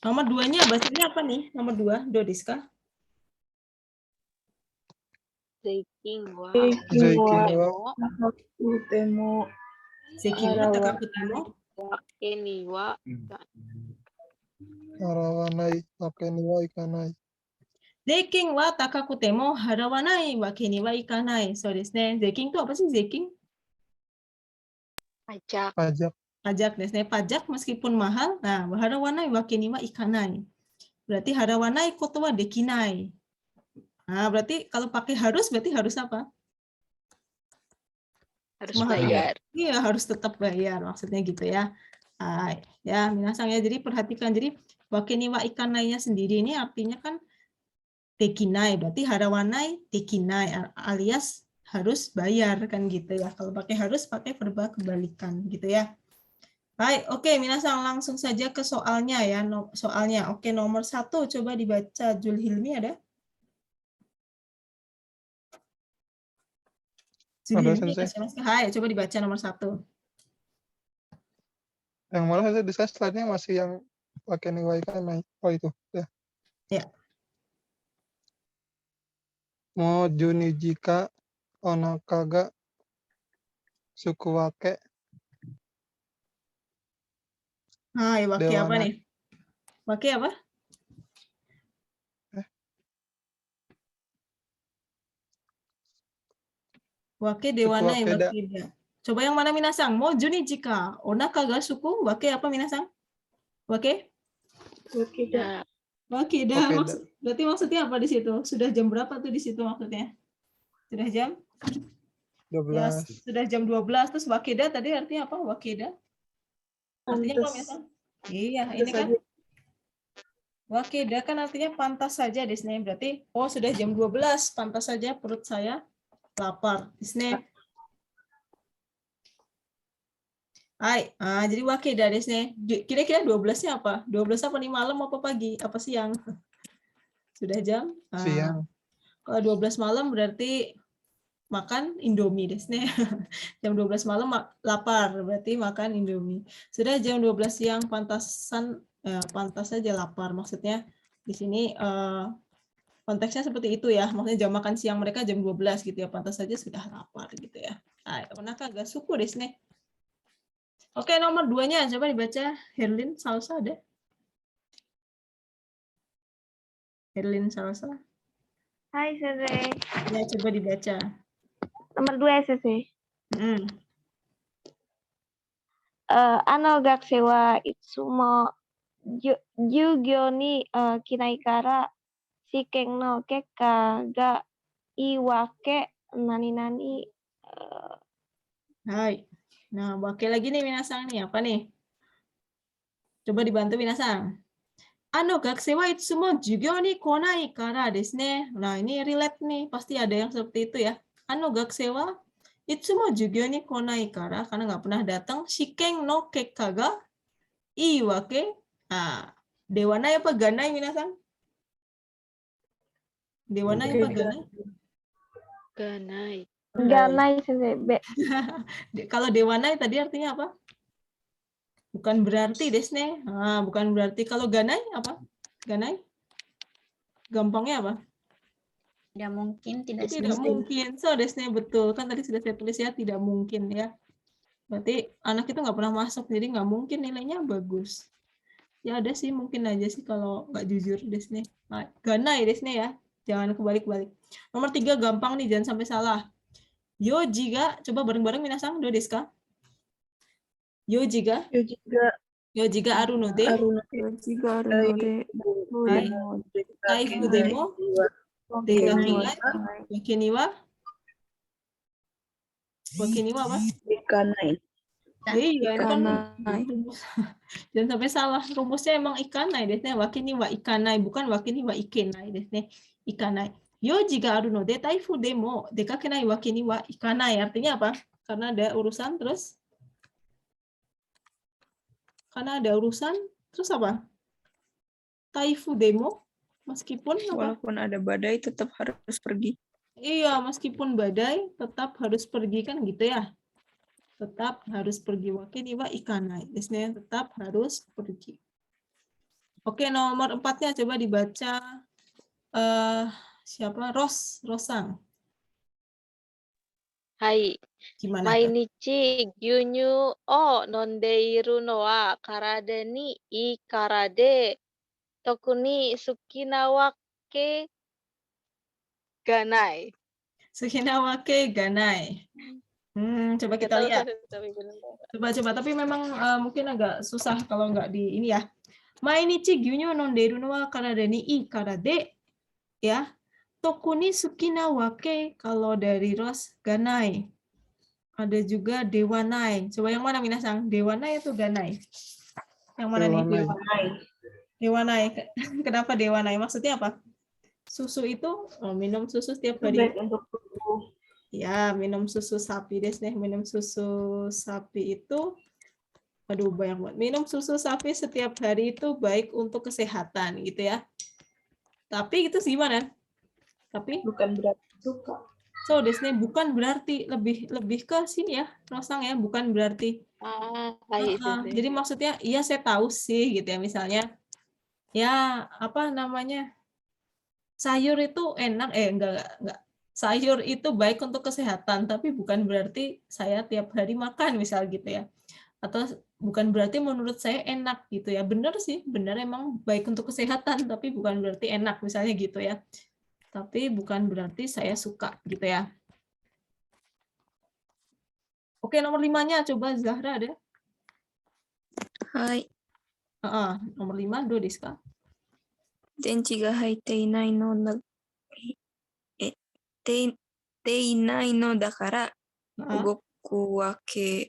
Nomor 2-nya bacanya apa nih? Nomor 2, do desu ka? Zeiking wa. Utemo Zeiking wa takakutemo. Wake ni wa. Harawanai, wake ni wa ikanai. Zeiking wa takakutemo harawanai wake ni wa ikanai. So desu ne. Zeiking itu apa sih zeiking? Pajak. Pajak desu ne. Pajak meskipun mahal. Nah, harawanai wake ni wa ikanai. Berarti harawanai koto wa dekinai. Nah, berarti kalau pakai harus berarti harus apa? Harus Mahal. bayar. Iya, harus tetap bayar maksudnya gitu ya. Ya, minasang ya. Jadi perhatikan, jadi wake ni wa ikanai-nya sendiri ini artinya kan dekinai, berarti harawanai dekinai alias harus bayar kan gitu ya. Kalau pakai harus pakai verba kebalikan gitu ya. Baik, oke, minasang langsung saja ke soalnya ya. Soalnya, oke, nomor 1 coba dibaca. Jul Hilmi ada? Jul Ada, Hilmi, Sensei. hai, coba dibaca nomor 1. Yang mana saya di slide-nya masih yang wake ni wa ikanai. Oh itu. Ya. Ya. Mo juni jika onaka ga sukuwake Hai, wake apa dewana. nih? Wake apa? Wake dewana Sukuwake da. wakida. Coba yang mana minasang? Mo juni jika onaka ga suku wake apa minasang? Wake? Ya. Wakida. Wakida. Berarti maksudnya apa di situ? Sudah jam berapa tuh di situ maksudnya? Sudah jam? 12. Ya, sudah jam 12 terus wakida tadi artinya apa? Wakida? Artinya apa minasang? Iya, ini kan wakida kan artinya pantas saja di sini. Berarti oh sudah jam 12, pantas saja perut saya lapar. Di sini. Hai, jadi wakida di sini. Kira-kira 12-nya apa? 12 apa nih malam apa pagi? Apa siang? Sudah jam? Siang. Kalau 12 malam berarti makan Indomie di sini. Jam 12 malam lapar berarti makan Indomie. Sudah jam 12 siang pantas saja lapar. Maksudnya di sini Konteksnya seperti itu ya. Maksudnya jam makan siang mereka jam 12 gitu ya. Pantas saja sudah lapar gitu ya. Onaka ga suku desu ne. Oke, nomor 2-nya coba dibaca. Herlin Salsa ada? Herlin Salsa. Hai, Sensei. Ya, coba dibaca. Nomor 2 ya, Sensei. Hmm. Gakusei wa itsumo jugyo ni kinai kara shiken no kekka ga iwake nani-nani. Hai. Nah, wake lagi nih minasang nih. Apa nih? Coba dibantu minasang. Gakusei wa itsumo jugyo ni konai kara desu ne. Nah, ini relate nih. Pasti ada yang seperti itu ya. Gakusei wa itsumo jugyo ni konai kara, karena nggak pernah datang. Shiken no kekka ga ii wake. Nah, dewanai apa ganai minasang? Dewanai apa ganai? Ganai. Ganai, Sensei. Kalau dewanai tadi artinya apa? Bukan berarti desne. Nah, bukan berarti. Kalau ganai apa? Ganai? Gampangnya apa? Tidak mungkin, tidak Tidak mungkin. So, desne betul. Kan tadi sudah saya tulis ya, tidak mungkin ya. Berarti anak itu nggak pernah masuk, jadi nggak mungkin nilainya bagus. Ya ada sih, mungkin aja sih kalau nggak jujur desne. Nah, ganai desne ya. Jangan kebalik-balik. Nomor 3 gampang nih, jangan sampai salah. Yoji ga, coba bareng-bareng minasang, do desu ka? Yoji ga? Yoji ga aru no de? Hai. Taifu demo? Dekaki ga? Wake ni wa? Wake ni wa apa? Ganai. Iya, itu kan rumus. Jangan sampai salah. Rumusnya emang ikanai desne. Wake ni wa ikanai, bukan wake ni wa ikenai desne. Ikanai. Yoji ga aru no de taifu demo dekakenai wake ni wa ikanai. Artinya apa? Karena ada urusan terus apa? Taifu demo, meskipun apa? Walaupun ada badai tetap harus pergi. Iya, meskipun badai tetap harus pergi kan gitu ya. Tetap harus pergi. Wake ni wa ikanai desne, tetap harus pergi. Oke, nomor 4-nya coba dibaca. Siapa? Rosang. Hai. Gimana tuh? Mainichi gyunyu o nondeiru no wa karada ni ii kara de toku ni suki na wake ganai. Sukinawake ganai. Coba Nggak kita tahu, lihat. tapi benar. Coba. Tapi memang mungkin agak susah kalau nggak di ini ya. Mainichi gyunyu nondeiru no wa karada ni ii kara de. Ya. Toku ni suki na wake, kalau dari Ros ganai. Ada juga dewanai. Coba yang mana minasang? Dewanai atau ganai? Yang mana nih? Dewanai. Kenapa dewanai? Maksudnya apa? Susu itu minum susu setiap hari. Baik untuk tubuh. Ya, minum susu sapi deh. Minum susu sapi itu, aduh banyak banget. Minum susu sapi setiap hari itu baik untuk kesehatan gitu ya. Tapi itu gimana? Tapi Bukan berarti suka. so desne bukan berarti, lebih ke sini ya, Rosang ya, bukan berarti. Hai, Jadi maksudnya iya saya tahu sih gitu ya, misalnya ya apa namanya, sayur itu enak, enggak, sayur itu baik untuk kesehatan, tapi bukan berarti saya tiap hari makan misal gitu ya, atau bukan berarti menurut saya enak gitu ya. Benar sih, benar emang baik untuk kesehatan, tapi bukan berarti enak misalnya gitu ya, tapi bukan berarti saya suka gitu ya. Oke, nomor 5-nya coba Zahra ada. Hai. Nomor 5 do desu ka? Denchi ga haite inai no inai no dakara ugoku wake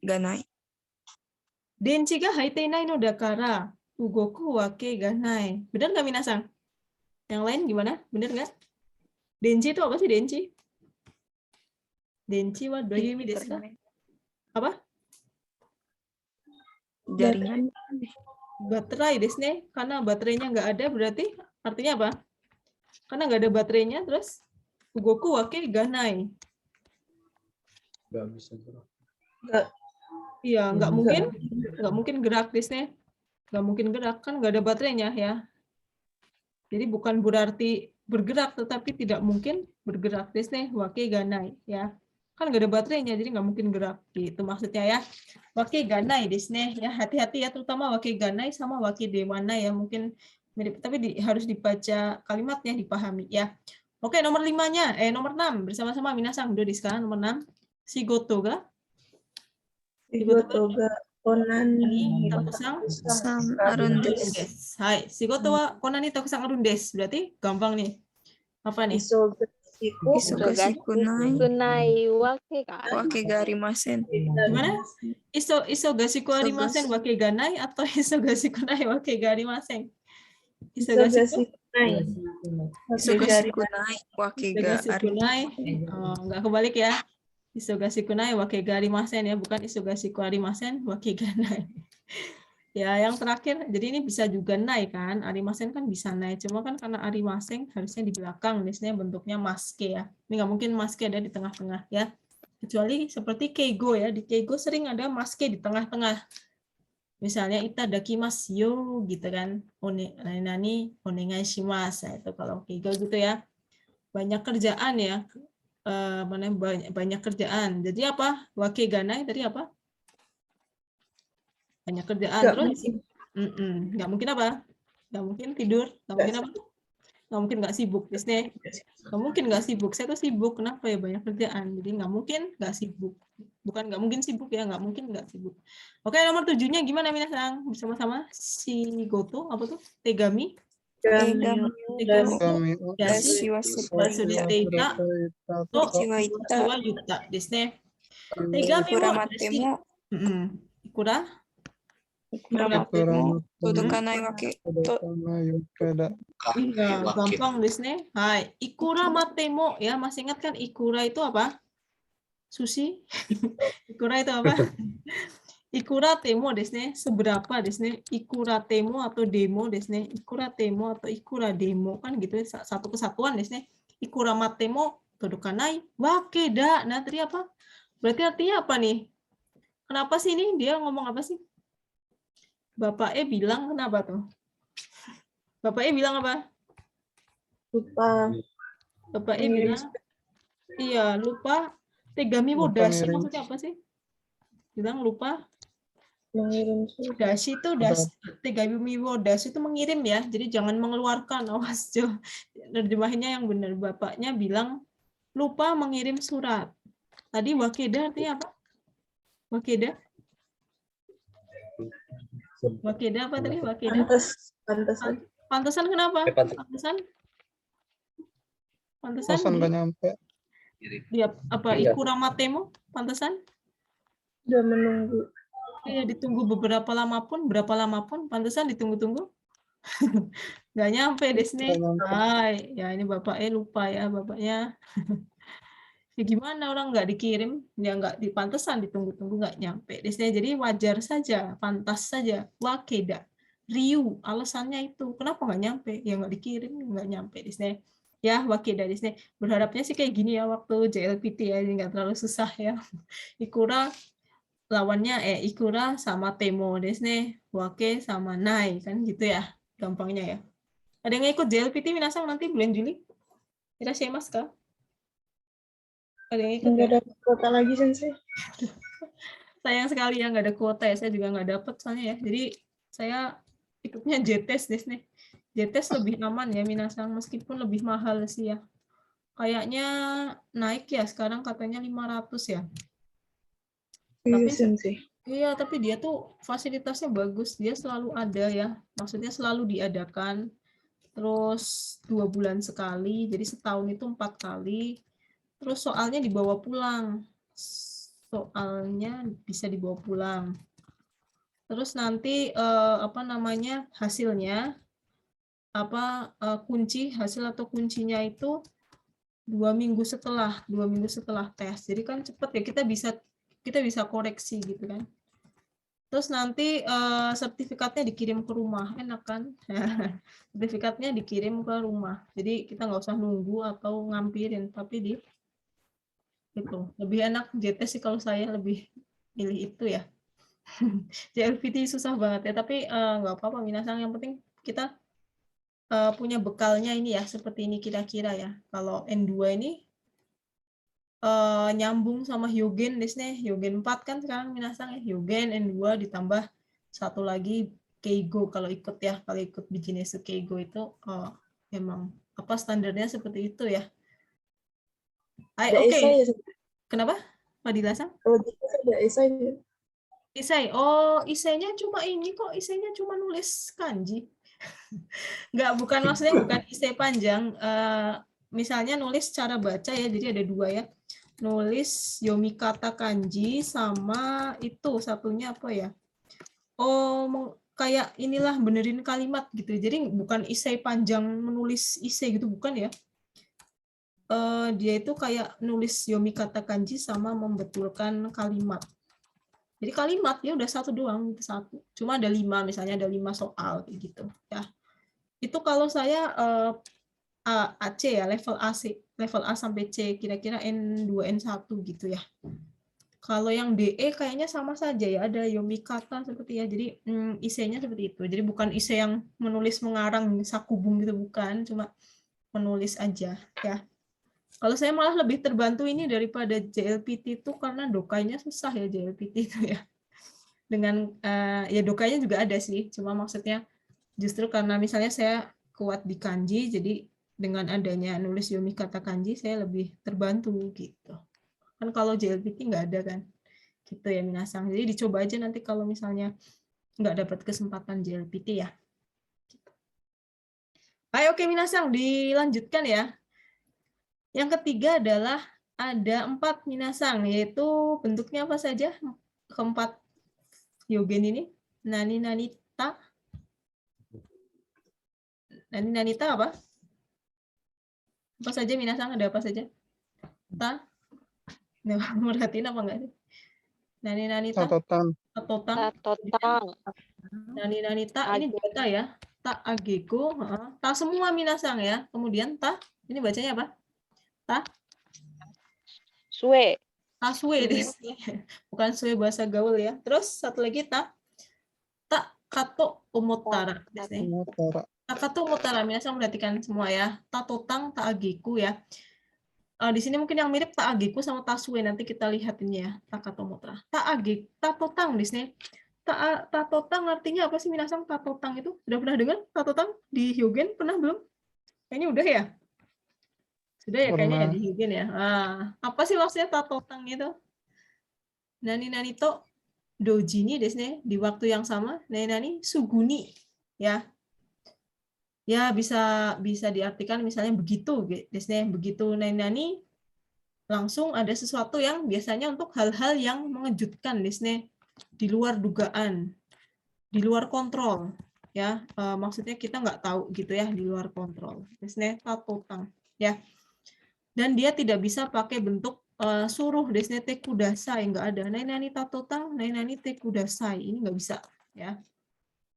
ganai. Denchi ga haite inai no dakara ugoku wake ganai. Benar nggak minasang? Yang lain gimana? Benar nggak? Denchi itu apa sih denchi? Denchi wa doyumi desu ka? Apa? Jaringan. Baterai desu ne. Karena baterainya nggak ada berarti artinya apa? Karena nggak ada baterainya, terus ugoku wake ganai. Nggak bisa gerak. Iya, nggak mungkin gerak desu ne. Nggak mungkin gerak kan nggak ada baterainya ya. Jadi bukan berarti bergerak, tetapi tidak mungkin bergerak. Desne wake ganai ya. Kan nggak ada baterainya, jadi nggak mungkin gerak. Gitu maksudnya ya. Wake ganai desne ya, hati-hati ya, terutama wake ganai sama wake dewana ya, mungkin mirip, tapi harus dibaca kalimatnya, dipahami ya. Oke, nomor 5-nya, nomor 6 bersama-sama minasang udah di sekarang nomor 6. Shigoto ga Shigoto ga konani takusang arun desu. Hai, shigoto wa konani takusang arun desu. Berarti gampang nih. Apa nih? Kunai wake ga wake ga arimasen. Gimana? Isogasiku arimasen wake ga nai atau isogasiku nai wake ga arimasen? Isogasiku Isogasiku nai wake ga Isogasiku nai. Oh, enggak kebalik ya. Isogasiku nai wake ga arimasen ya, bukan isogasiku arimasen wake ga nai. Ya, yang terakhir, jadi ini bisa juga naik kan, arimasen kan bisa naik, cuma kan karena arimasen harusnya di belakang, biasanya bentuknya maske ya. Ini nggak mungkin maske ada di tengah-tengah ya. Kecuali seperti keigo ya, di keigo sering ada maske di tengah-tengah. Misalnya itadakimasu yo gitu kan, nani onegai shimasu, itu kalau keigo gitu ya. Banyak kerjaan ya, banyak kerjaan. Jadi apa? Wake ga nai tadi apa? Banyak kerjaan, terus nggak mungkin apa? Nggak mungkin tidur, nggak mungkin apa? Nggak mungkin nggak sibuk, Disney. Nggak mungkin nggak sibuk, saya tuh sibuk, kenapa ya, banyak kerjaan, jadi nggak mungkin nggak sibuk. Bukan nggak mungkin sibuk ya, nggak mungkin nggak sibuk. Oke, nomor 7-nya gimana minasang? Bersama-sama, Shigoto, apa tuh? Tegami? Kami Dashi wasudetteita to wa yuta Disney. Tegami mo dashi. Ikura? Todokanai wake to Iya, gampang Disney. Hai, ikura matemo ya, masih ingat kan ikura itu apa? Sushi. Ikura itu apa? Ikura temo Disney, seberapa Disney? Ikura temo atau demo Disney? Ikura temo atau ikura demo kan gitu, satu kesatuan Disney. Ikura matemo todokanai wakeda. Nah, tadi apa? Berarti artinya apa nih? Kenapa sih ini dia ngomong apa sih? Bapak bilang kenapa tuh? Bapak bilang apa? Lupa. Bapak bilang, iya lupa. Tegami wo dashi maksudnya apa sih? Bilang lupa. Mengirim Dashi itu tegami wo dashi itu mengirim ya. Jadi jangan mengeluarkan. Awas Jo. Terjemahannya yang benar. Bapaknya bilang lupa mengirim surat. Tadi wakeda artinya apa? Wakeda? Wakeda apa tadi? Wakeda? Pantesan. Pantesan kenapa? Pantesan? Pantesan nggak nyampe. Dia apa? Ikura matemo? Pantesan? Udah menunggu. Iya, ditunggu berapa lama pun, pantesan ditunggu-tunggu. Nggak nyampe Disney. Hai, ya ini bapaknya lupa ya, bapaknya. Ya gimana orang nggak dikirim, ya nggak dipantesan, ditunggu-tunggu nggak nyampe Disney. Jadi wajar saja, pantas saja. Wakeda, Ryu, alasannya itu. Kenapa nggak nyampe? Ya nggak dikirim, nggak nyampe Disney. Ya wakeda Disney. Berharapnya sih kayak gini ya waktu JLPT ya, jadi nggak terlalu susah ya. Ikura lawannya ikura sama temo Disney, wake sama nai kan gitu ya, gampangnya ya. Ada yang ikut JLPT minasang nanti bulan Juli? Irashimasu ka? Ada yang ikut? Nggak ada kuota lagi Sensei. Sayang sekali ya nggak ada kuota ya, saya juga nggak dapet soalnya ya. Jadi saya ikutnya JTES Disney. JTES lebih aman ya minasang, meskipun lebih mahal sih ya. Kayaknya naik ya sekarang katanya 500 ya. Tapi iya, tapi dia tuh fasilitasnya bagus, dia selalu ada ya, maksudnya selalu diadakan, terus 2 bulan sekali, jadi setahun itu 4 kali, terus soalnya dibawa pulang, soalnya bisa dibawa pulang, terus nanti hasilnya hasil atau kuncinya itu 2 minggu setelah tes, jadi kan cepet ya, kita bisa koreksi gitu kan. Terus nanti sertifikatnya dikirim ke rumah, enak kan? Sertifikatnya dikirim ke rumah, jadi kita nggak usah nunggu atau ngampirin, tapi itu lebih enak. JTES sih kalau saya lebih pilih itu ya. JLPT susah banget ya, tapi nggak apa-apa minasang, yang penting kita punya bekalnya ini ya, seperti ini kira-kira ya. Kalau N2 ini nyambung sama Hyogen desne. Hyogen 4 kan sekarang minasang ya. Hyogen N2 ditambah satu lagi Keigo kalau ikut ya. Kalau ikut Bijinesu Keigo itu emang apa standarnya seperti itu ya. Ada Oke. esai ya? Kenapa? Fadila-san? Kalau gitu ada esai ya? Isai. Oh, isainya cuma ini kok. Isainya cuma nulis kanji. Enggak, maksudnya bukan isai panjang. Misalnya nulis cara baca ya. Jadi ada dua ya. Nulis yomikata kanji sama itu satunya apa ya? Oh, kayak inilah benerin kalimat gitu. Jadi bukan isai panjang menulis isai gitu, bukan ya. Dia itu kayak nulis yomikata kanji sama membetulkan kalimat. Jadi kalimat ya udah satu doang, itu satu. Cuma ada 5, misalnya ada 5 soal kayak gitu ya. Itu kalau saya AC ya, level AC, level A sampai C, kira-kira N2 N1 gitu ya. Kalau yang DE kayaknya sama saja ya, ada yomikata seperti ya. Jadi isainya seperti itu. Jadi bukan isai yang menulis mengarang sakubung gitu, bukan, cuma menulis aja ya. Kalau saya malah lebih terbantu ini daripada JLPT itu karena dokainya susah ya JLPT itu ya. Dengan ya dokainya juga ada sih, cuma maksudnya justru karena misalnya saya kuat di kanji, jadi dengan adanya nulis yomikata kanji saya lebih terbantu gitu. Kan kalau JLPT nggak ada kan, gitu ya minasang. Jadi dicoba aja nanti kalau misalnya nggak dapat kesempatan JLPT ya. Oke minasang, dilanjutkan ya. Yang ketiga adalah ada 4 minasang, yaitu bentuknya apa saja? Keempat Hyogen ini. Nani nanita. Nani nanita apa? Apa saja minasang, ada apa saja? Ta? Nah, merhatiin apa enggak sih? Nani nanita. Catatan. Tatotang. Nani nanita ini juga ta ya. Ta ageko, ta semua minasang ya. Kemudian ta, ini bacanya apa? Ta? Sue. Ta sue, bukan sue bahasa gaul ya. Terus satu lagi ta kato omotara. Ta kato omotara, minasang perhatikan semua ya. Ta totang, ta agiku ya. Di sini mungkin yang mirip ta agiku sama ta sue, nanti kita lihat ini ya. Ta kato omotara. Ta totang di sini. Ta totang artinya apa sih minasang? Ta totang itu sudah pernah dengar? Ta totang di Hyogen pernah belum? Kayaknya udah ya. Sudah ya kayaknya ya di Hyogen ya. Apa sih maksudnya tatotang itu? Nani to doji ni desne di waktu yang sama. Nani suguni ya. Ya bisa diartikan misalnya begitu desne, begitu nani langsung ada sesuatu yang biasanya untuk hal-hal yang mengejutkan desne, di luar dugaan, di luar kontrol ya. Maksudnya kita nggak tahu gitu ya, di luar kontrol. Desne tatotang ya. Dan dia tidak bisa pakai bentuk suruh desne tekudasai, nggak ada. Nani tatotang, nani tekudasai, ini nggak bisa ya,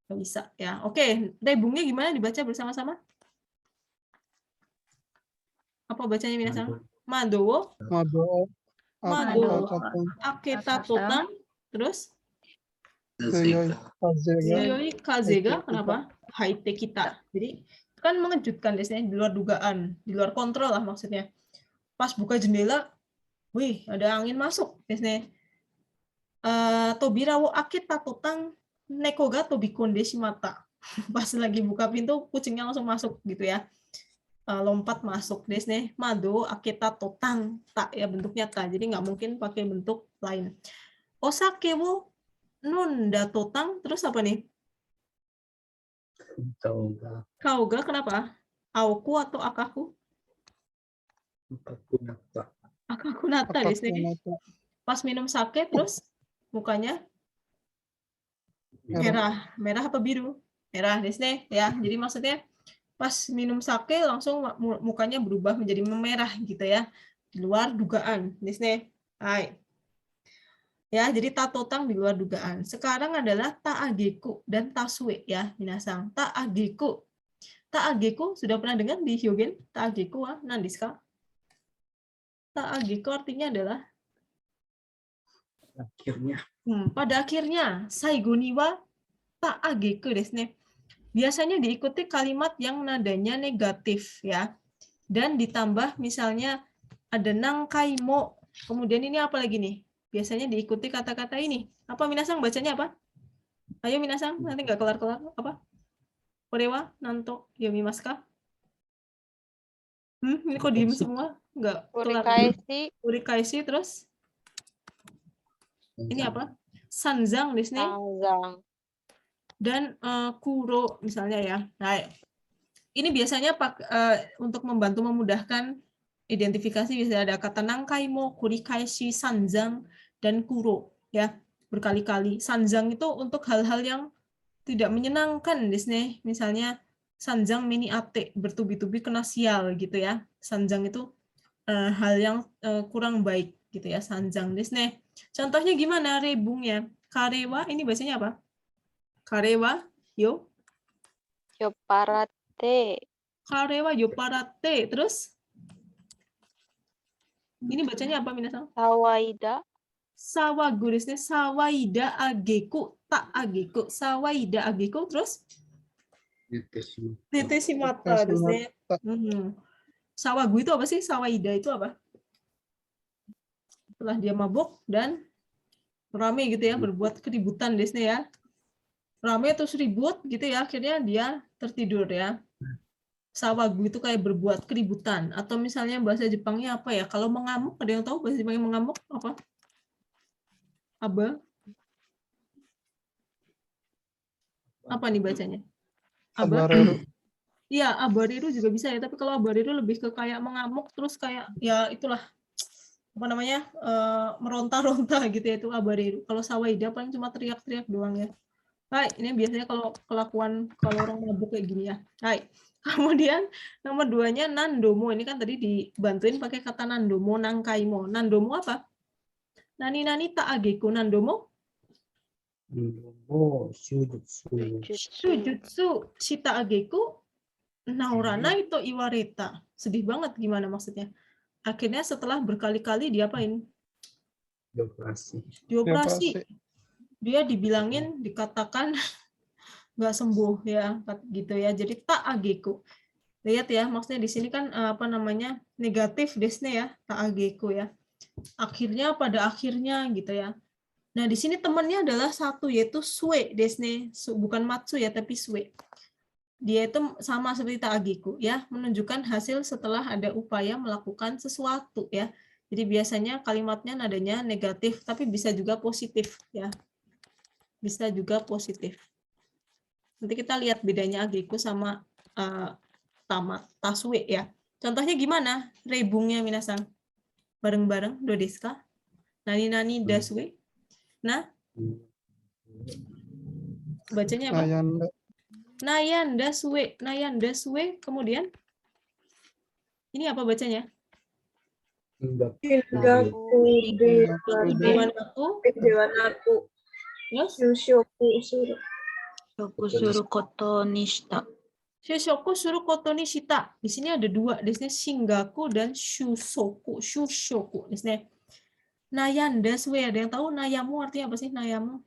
nggak bisa ya. Oke, rebungnya gimana dibaca bersama-sama? Apa bacanya minasang? Mado, ake tatotang, terus Seyoi kazega, kenapa? Haite kita. Jadi kan mengejutkan desne, di luar dugaan, di luar kontrol lah maksudnya. Pas buka jendela, wih, ada angin masuk. Desne. Tobira wo ake tatotang neko ga tobikonde shimata. Pas lagi buka pintu, kucingnya langsung masuk gitu ya. Lompat masuk. Desne. Mado ake tatotang. Tak ya, bentuknya ta. Jadi nggak mungkin pakai bentuk lain. Osake wo nunda totang. Terus apa nih? Kauga, kenapa? Aoku atau akaku? Akakunata di sini. Pas minum sake terus mukanya merah apa biru? Merah di sini ya. Jadi maksudnya pas minum sake langsung mukanya berubah menjadi memerah gitu ya. Di luar dugaan di sini. Hai. Ya, jadi tatotang di luar dugaan. Sekarang adalah taageku dan tasue ya, minasang. Taageku. Taageku sudah pernah dengar di Hyogen? Taageku wa nandiska? Taageku artinya adalah akhirnya. Pada akhirnya, saigoni wa taageku desu ne. biasanya diikuti kalimat yang nadanya negatif ya. Dan ditambah misalnya ada nangkaimo. Kemudian ini apa lagi nih? Biasanya diikuti kata-kata ini. Apa minasang bacanya apa? Ayo minasang, nanti nggak kelar-kelar. Apa? Korewa, nanto, yomimasu ka? Ini kok diem semua? Nggak kelar. Urikaeshi, Urikaeshi terus? Ini apa? Sanjang di sini. sanjang. Dan kuro misalnya ya. Nah, ini biasanya untuk membantu memudahkan identifikasi bisa ada kata nangkaimo, kurikaeshi, sanjang, dan kuro ya, berkali-kali. Sanjang itu untuk hal-hal yang tidak menyenangkan di sini. Misalnya sanjang mini ate, bertubi-tubi kena sial gitu ya. Sanjang itu hal yang kurang baik gitu ya, sanjang di sini. Contohnya gimana rebungnya? Karewa ini bacanya apa? Karewa yo. Yopparate, Karewa yoparate. Terus ini bacanya apa minasang? sawaida, Sawagu desne, sawaida ageku ta ageku. Sawaida ageku terus tetesimata desne. Sawagu itu apa sih? Sawaida itu apa? Setelah dia mabuk dan rame gitu ya, berbuat keributan desne ya. Rame terus ribut gitu ya, akhirnya dia tertidur ya. Sawagu itu kayak berbuat keributan. Atau misalnya bahasa Jepangnya apa ya? Kalau mengamuk, ada yang tahu bahasa Jepangnya mengamuk apa? Aba? Apa nih bacanya? Aba? Abareru. Iya, abariru juga bisa ya. Tapi kalau abariru lebih ke kayak mengamuk, terus kayak ya itulah apa namanya meronta-ronta gitu ya, itu abariru. Kalau sawaida paling cuma teriak-teriak doang ya. Baik, ini biasanya kalau kelakuan kalau orang mabuk kayak gini ya. Baik. Kemudian nomor 2-nya nandomo. Ini kan tadi dibantuin pakai kata nandomo, nangkaimo. Nandomo apa? Nani-nani ta ageku. Nandomo? jujutsu, Shujutsu shita ageku. Naurana itu iwareta. Sedih banget gimana maksudnya? Akhirnya setelah berkali-kali diapain? Dioperasi. Dia dibilangin, dikatakan nggak sembuh ya, gitu ya. Jadi tak ageku. Lihat ya, maksudnya di sini kan apa namanya negatif desne ya, tak ageku ya. Akhirnya pada akhirnya gitu ya. Nah di sini temannya adalah satu yaitu sue desne, bukan matsu ya tapi sue. Dia itu sama seperti tak ageku ya, menunjukkan hasil setelah ada upaya melakukan sesuatu ya. Jadi biasanya kalimatnya nadanya negatif tapi bisa juga positif ya. Bisa juga positif. Nanti kita lihat bedanya ageku sama taswe ya. Contohnya gimana? Rebungnya minasang. Bareng-bareng do desu ka? Nani-nani daswe. Nah, bacanya apa? Nayanda suwe. Nayanda suwe. Kemudian ini apa bacanya? Dewanaku. Yes. Yushoku suru. Shoku suru koto ni shita. Shushoku suru koto ni shita. Di sini ada dua, di sini shingaku dan shusoku. Shushoku. Di sini nayanda suwe. Ada yang tahu nayamu artinya apa sih nayamu?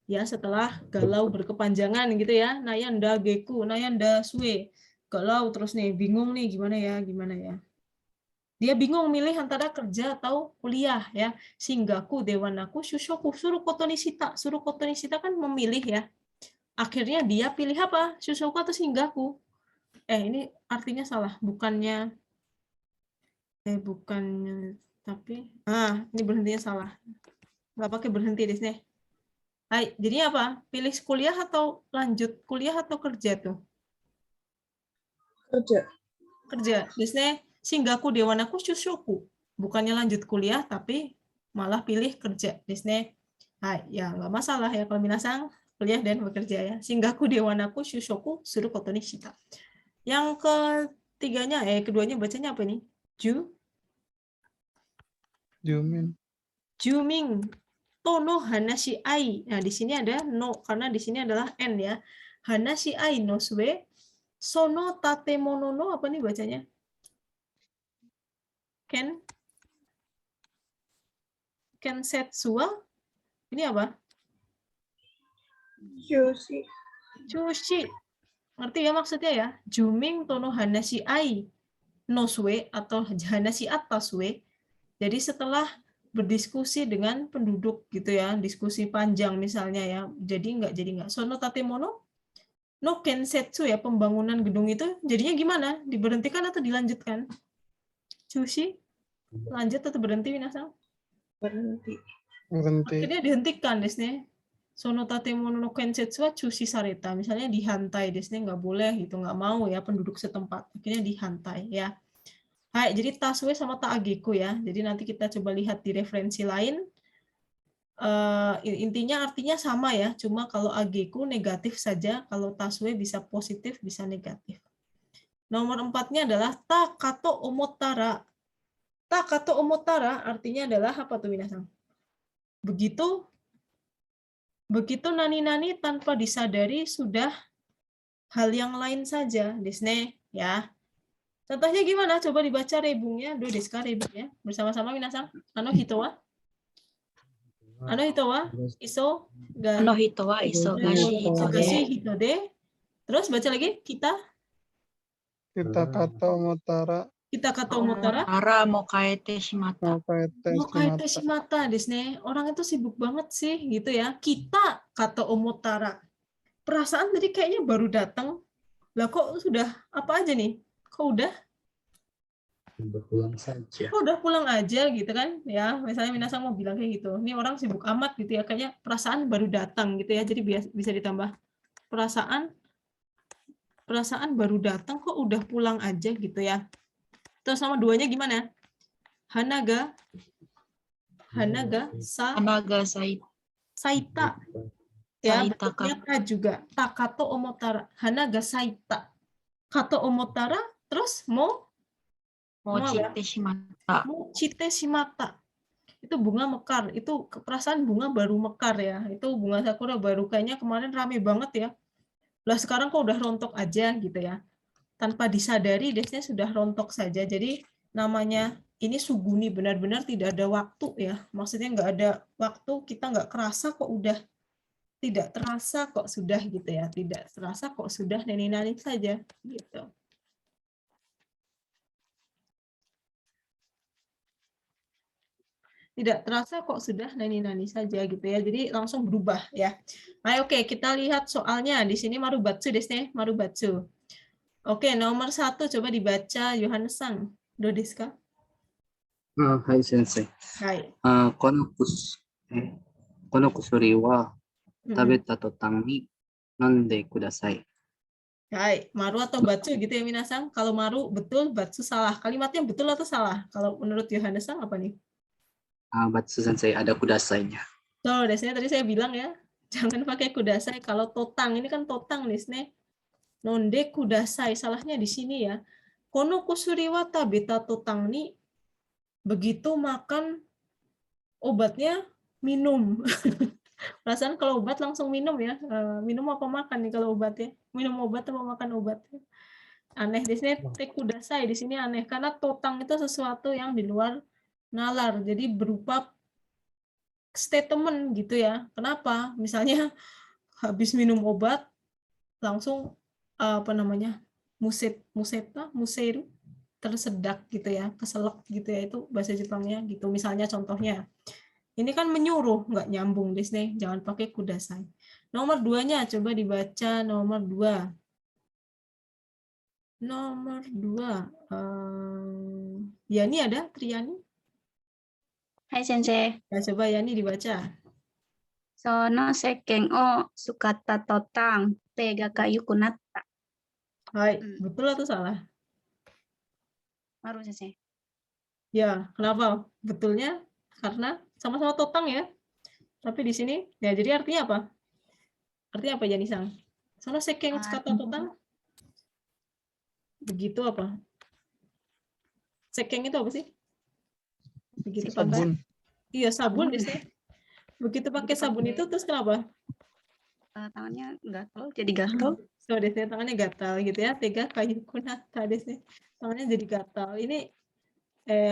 Ya setelah galau berkepanjangan gitu ya. Nayanda geku, nayanda suwe. Galau terus nih, bingung nih gimana ya. Dia bingung milih antara kerja atau kuliah ya. Shingaku dewanaku shushoku suru koto ni shita. Suru koto ni shita kan memilih ya. Akhirnya dia pilih apa? Shushoku atau shingaku? Ini artinya salah. Bukannya tapi ini berhentinya salah. Nggak pakai berhenti di sini. Hai, jadi apa? Pilih kuliah atau lanjut kuliah atau kerja tuh? Kerja. Di sini shingaku dewanaku shushoku. Bukannya lanjut kuliah tapi malah pilih kerja. Di sini ya nggak masalah ya kalau minasang kuliah dan bekerja ya. Shingaku dewanaku shushoku suru koto ni shita. Yang keduanya bacanya apa nih? Jumin. Tono hanashi ai. Nah, di sini ada no karena di sini adalah n ya. Hanashi ai no sue. Sono tatemono no apa nih bacanya? Kensetsuwa. Ini apa? Chushi. Ngerti ya maksudnya ya? Juming tono hanashi ai nosue atau hanashi atasue. Jadi setelah berdiskusi dengan penduduk gitu ya, diskusi panjang misalnya ya. Jadi enggak. Sono tatemono no kensetsu ya, pembangunan gedung itu jadinya gimana? Diberhentikan atau dilanjutkan? Chushi, lanjut atau berhenti minasan? Berhenti. Akhirnya dihentikan desne. Sono tatemono no kensetsu wa chushi sareta. Misalnya dihantai desne, nggak boleh gitu, nggak mau ya penduduk setempat. Akhirnya dihantai ya. Hai, jadi tasue sama ta'ageku ya. Jadi nanti kita coba lihat di referensi lain. Intinya artinya sama ya, cuma kalau ageku negatif saja, kalau tasue bisa positif, bisa negatif. Nomor 4-nya adalah takato omotara. Takato omotara artinya adalah apa tuh minasan? Begitu nani-nani tanpa disadari sudah hal yang lain saja, desne ya. Contohnya gimana? Coba dibaca rebungnya, do deska rebungnya bersama-sama minasan. Ano hitowa? Ano hitowa? Iso ga No hito wa isogashi hito gashi de. hitode. Terus baca lagi kita kata omotara kata omotara. Omotara mo kaete shimata. mokaete Shimata desne. Orang itu sibuk banget sih gitu ya. Kita kata omotara. Perasaan tadi kayaknya baru datang. Lah kok sudah apa aja nih? Kok udah Berpulang saja. udah pulang aja gitu kan ya, misalnya Minasang mau bilang kayak gitu, ini orang sibuk amat gitu ya, kayaknya perasaan baru datang gitu ya, jadi bisa ditambah perasaan baru datang kok udah pulang aja gitu ya. Terus nomor 2-nya gimana? Hanaga Hanaga saita ya, Saita bentuknya ta juga, takato omotara, hanaga saita, kato omotara, terus mo chite shimata. chite shimata. Itu bunga mekar, itu perasaan bunga baru mekar ya. Itu bunga sakura baru kayaknya kemarin rame banget ya. Lah sekarang kok udah rontok aja gitu ya. Tanpa disadari desnya sudah rontok saja. Jadi namanya ini suguni, benar-benar tidak ada waktu ya. Maksudnya nggak ada waktu, kita nggak kerasa kok udah, tidak terasa kok sudah gitu ya. Tidak terasa kok sudah neni-nani saja gitu. Tidak terasa kok sudah nani-nani saja gitu ya. Jadi langsung berubah ya. Nah, oke, kita lihat soalnya. Di sini marubatsu desne, marubatsu. Oke, nomor 1 coba dibaca Yohanes-san. Do desu ka? Hai sensei. Hai. この薬は食べた途端に飲んでください。 Hai, maru atau batsu gitu ya Minasang. Kalau maru betul, batsu salah. Kalimatnya betul atau salah? Kalau menurut Yohanes-san apa nih? Batsu sensei ada kudasainya. Tuh, desne tadi saya bilang ya, jangan pakai kudasai. Kalau totang, ini kan totang desne. Nonde kudasai, salahnya di sini ya. Kono kusuri wa tabeta totang ni, begitu makan obatnya minum. Perasaan kalau obat langsung minum ya. Minum apa makan nih kalau obatnya? Minum obat atau makan obat? Aneh di sini kudasai di sini aneh karena totang itu sesuatu yang di luar nalar. Jadi berupa statement gitu ya. Kenapa? Misalnya habis minum obat langsung apa namanya? museru tersedak gitu ya, keselak gitu ya, itu bahasa Jepangnya gitu. Misalnya contohnya. Ini kan menyuruh, nggak nyambung di sini. Jangan pakai kudasai. Nomor 2-nya coba dibaca nomor 2. Nomor 2. Yani ada? Triani? Hai Sensei. Ya, coba Yani dibaca. Sono seken o sukata totang tega kayu kunatta. Hai, betul atau salah? Maru Sensei. Ya, kenapa? Betulnya karena sama-sama totang ya. Tapi di sini, ya jadi artinya apa? Artinya apa Yani-san? Sono seken kata totang? Begitu apa? Sekeng itu apa sih? Begitu Sabun. pakai. Iya, sabun di sini. Begitu pakai sabun itu terus kenapa? Tangannya gatal, jadi gatal. So, desnya tangannya gatal gitu ya. Tega kayu kunata desnya. Tangannya jadi gatal. Ini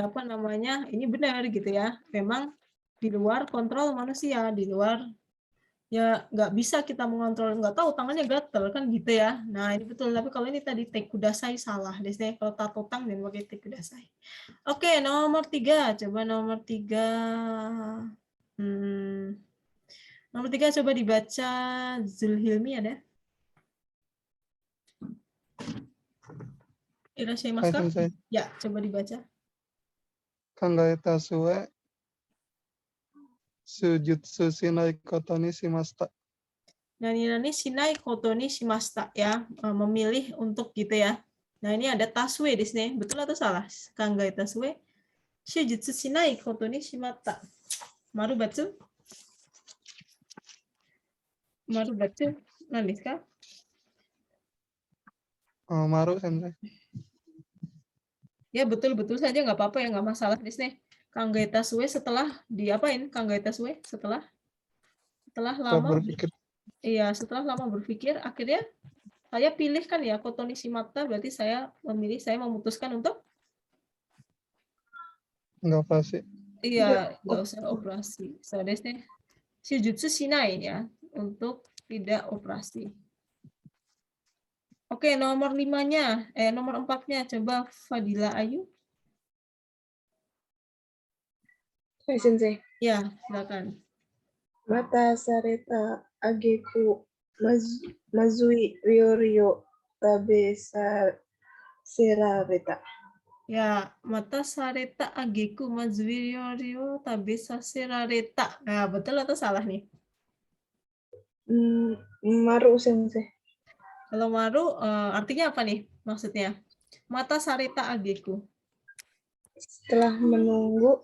apa namanya? Ini benar gitu ya. Memang di luar kontrol manusia, di luar ya nggak bisa kita mengontrol, nggak tahu tangannya gatel kan gitu ya. Nah ini betul, tapi kalau ini tadi te kudasai salah desne, kalau tatotang dan pakai te kudasai. Oke, nomor 3, coba nomor 3. Nomor 3 coba dibaca Zulhilmi ada? Irashimasu ka? Sensei. Ya, coba dibaca. Kangaeta sue sujutsu shinai koto ni shimashita. Nani shinai koto ni shimashita ya, memilih untuk gitu ya. Nah, ini ada tasue di sini. Betul atau salah? Kangai tasue shujutsu shinai koto ni shimashita. Maru batsu? Maru batsu? Nani desu ka? Maru sensei. Ya, betul-betul saja nggak apa-apa ya, nggak masalah di sini. Kangai tasue setelah diapain? Kangai tasue setelah lama Berpikir. iya, setelah lama berpikir, akhirnya saya pilihkan ya koto ni shimata, berarti saya memilih, saya memutuskan untuk Nggak operasi. iya, nggak usah operasi. So, desu shujutsu shinai ya, untuk tidak operasi. Oke, nomor 5-nya, nomor 4-nya, coba Fadila Ayu. Hai Sensei. Ya, silakan. Mata sareta ageku mazui ryo tabe serareta. Ya, mata sareta ageku mazui ryo tabe saserareta. Nah, betul atau salah nih? Maru Sensei. Kalau maru artinya apa nih maksudnya? Mata sareta ageku. Setelah menunggu.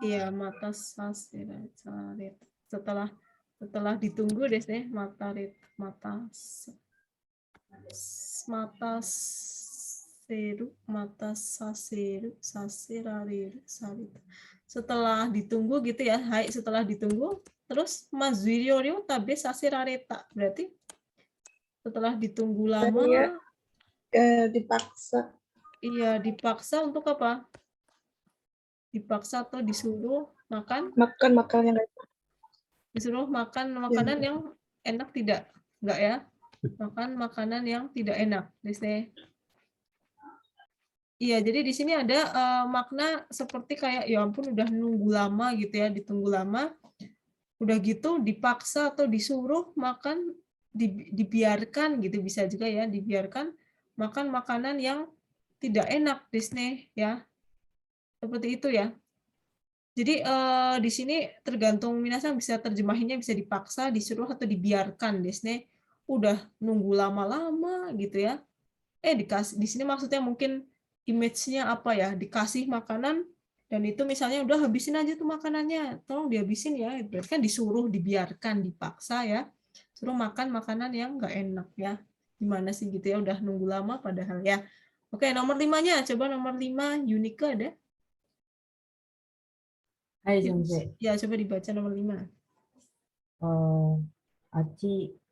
Iya, mata sareta. Setelah ditunggu deh nih mata saseru saserareru sarita. Setelah ditunggu gitu ya, hai setelah ditunggu, terus mazuryo tabe saserareta. Berarti setelah ditunggu lama, dipaksa. Iya, dipaksa untuk apa? Dipaksa atau disuruh makan? Makan makanan yang enak. Disuruh makan makanan yang enak tidak? Enggak ya? Makan makanan yang tidak enak. Iya, jadi di sini ada makna seperti kayak ya ampun udah nunggu lama gitu ya, ditunggu lama. Udah gitu dipaksa atau disuruh makan, dibiarkan gitu bisa juga ya, dibiarkan makan makanan yang tidak enak Disney ya. Seperti itu ya. Jadi di sini tergantung minasan bisa terjemahinnya bisa dipaksa, disuruh atau dibiarkan Disney. Udah nunggu lama-lama gitu ya. Dikasih di sini maksudnya mungkin image-nya apa ya? Dikasih makanan dan itu misalnya udah habisin aja tuh makanannya. Tolong dihabisin ya. Berarti kan disuruh, dibiarkan, dipaksa ya. Suruh makan makanan yang nggak enak ya. Gimana sih gitu ya, udah nunggu lama padahal ya. Oke, nomor 5-nya. Coba nomor 5 Yunike ada? Hai Sensei. Ya, coba dibaca nomor 5.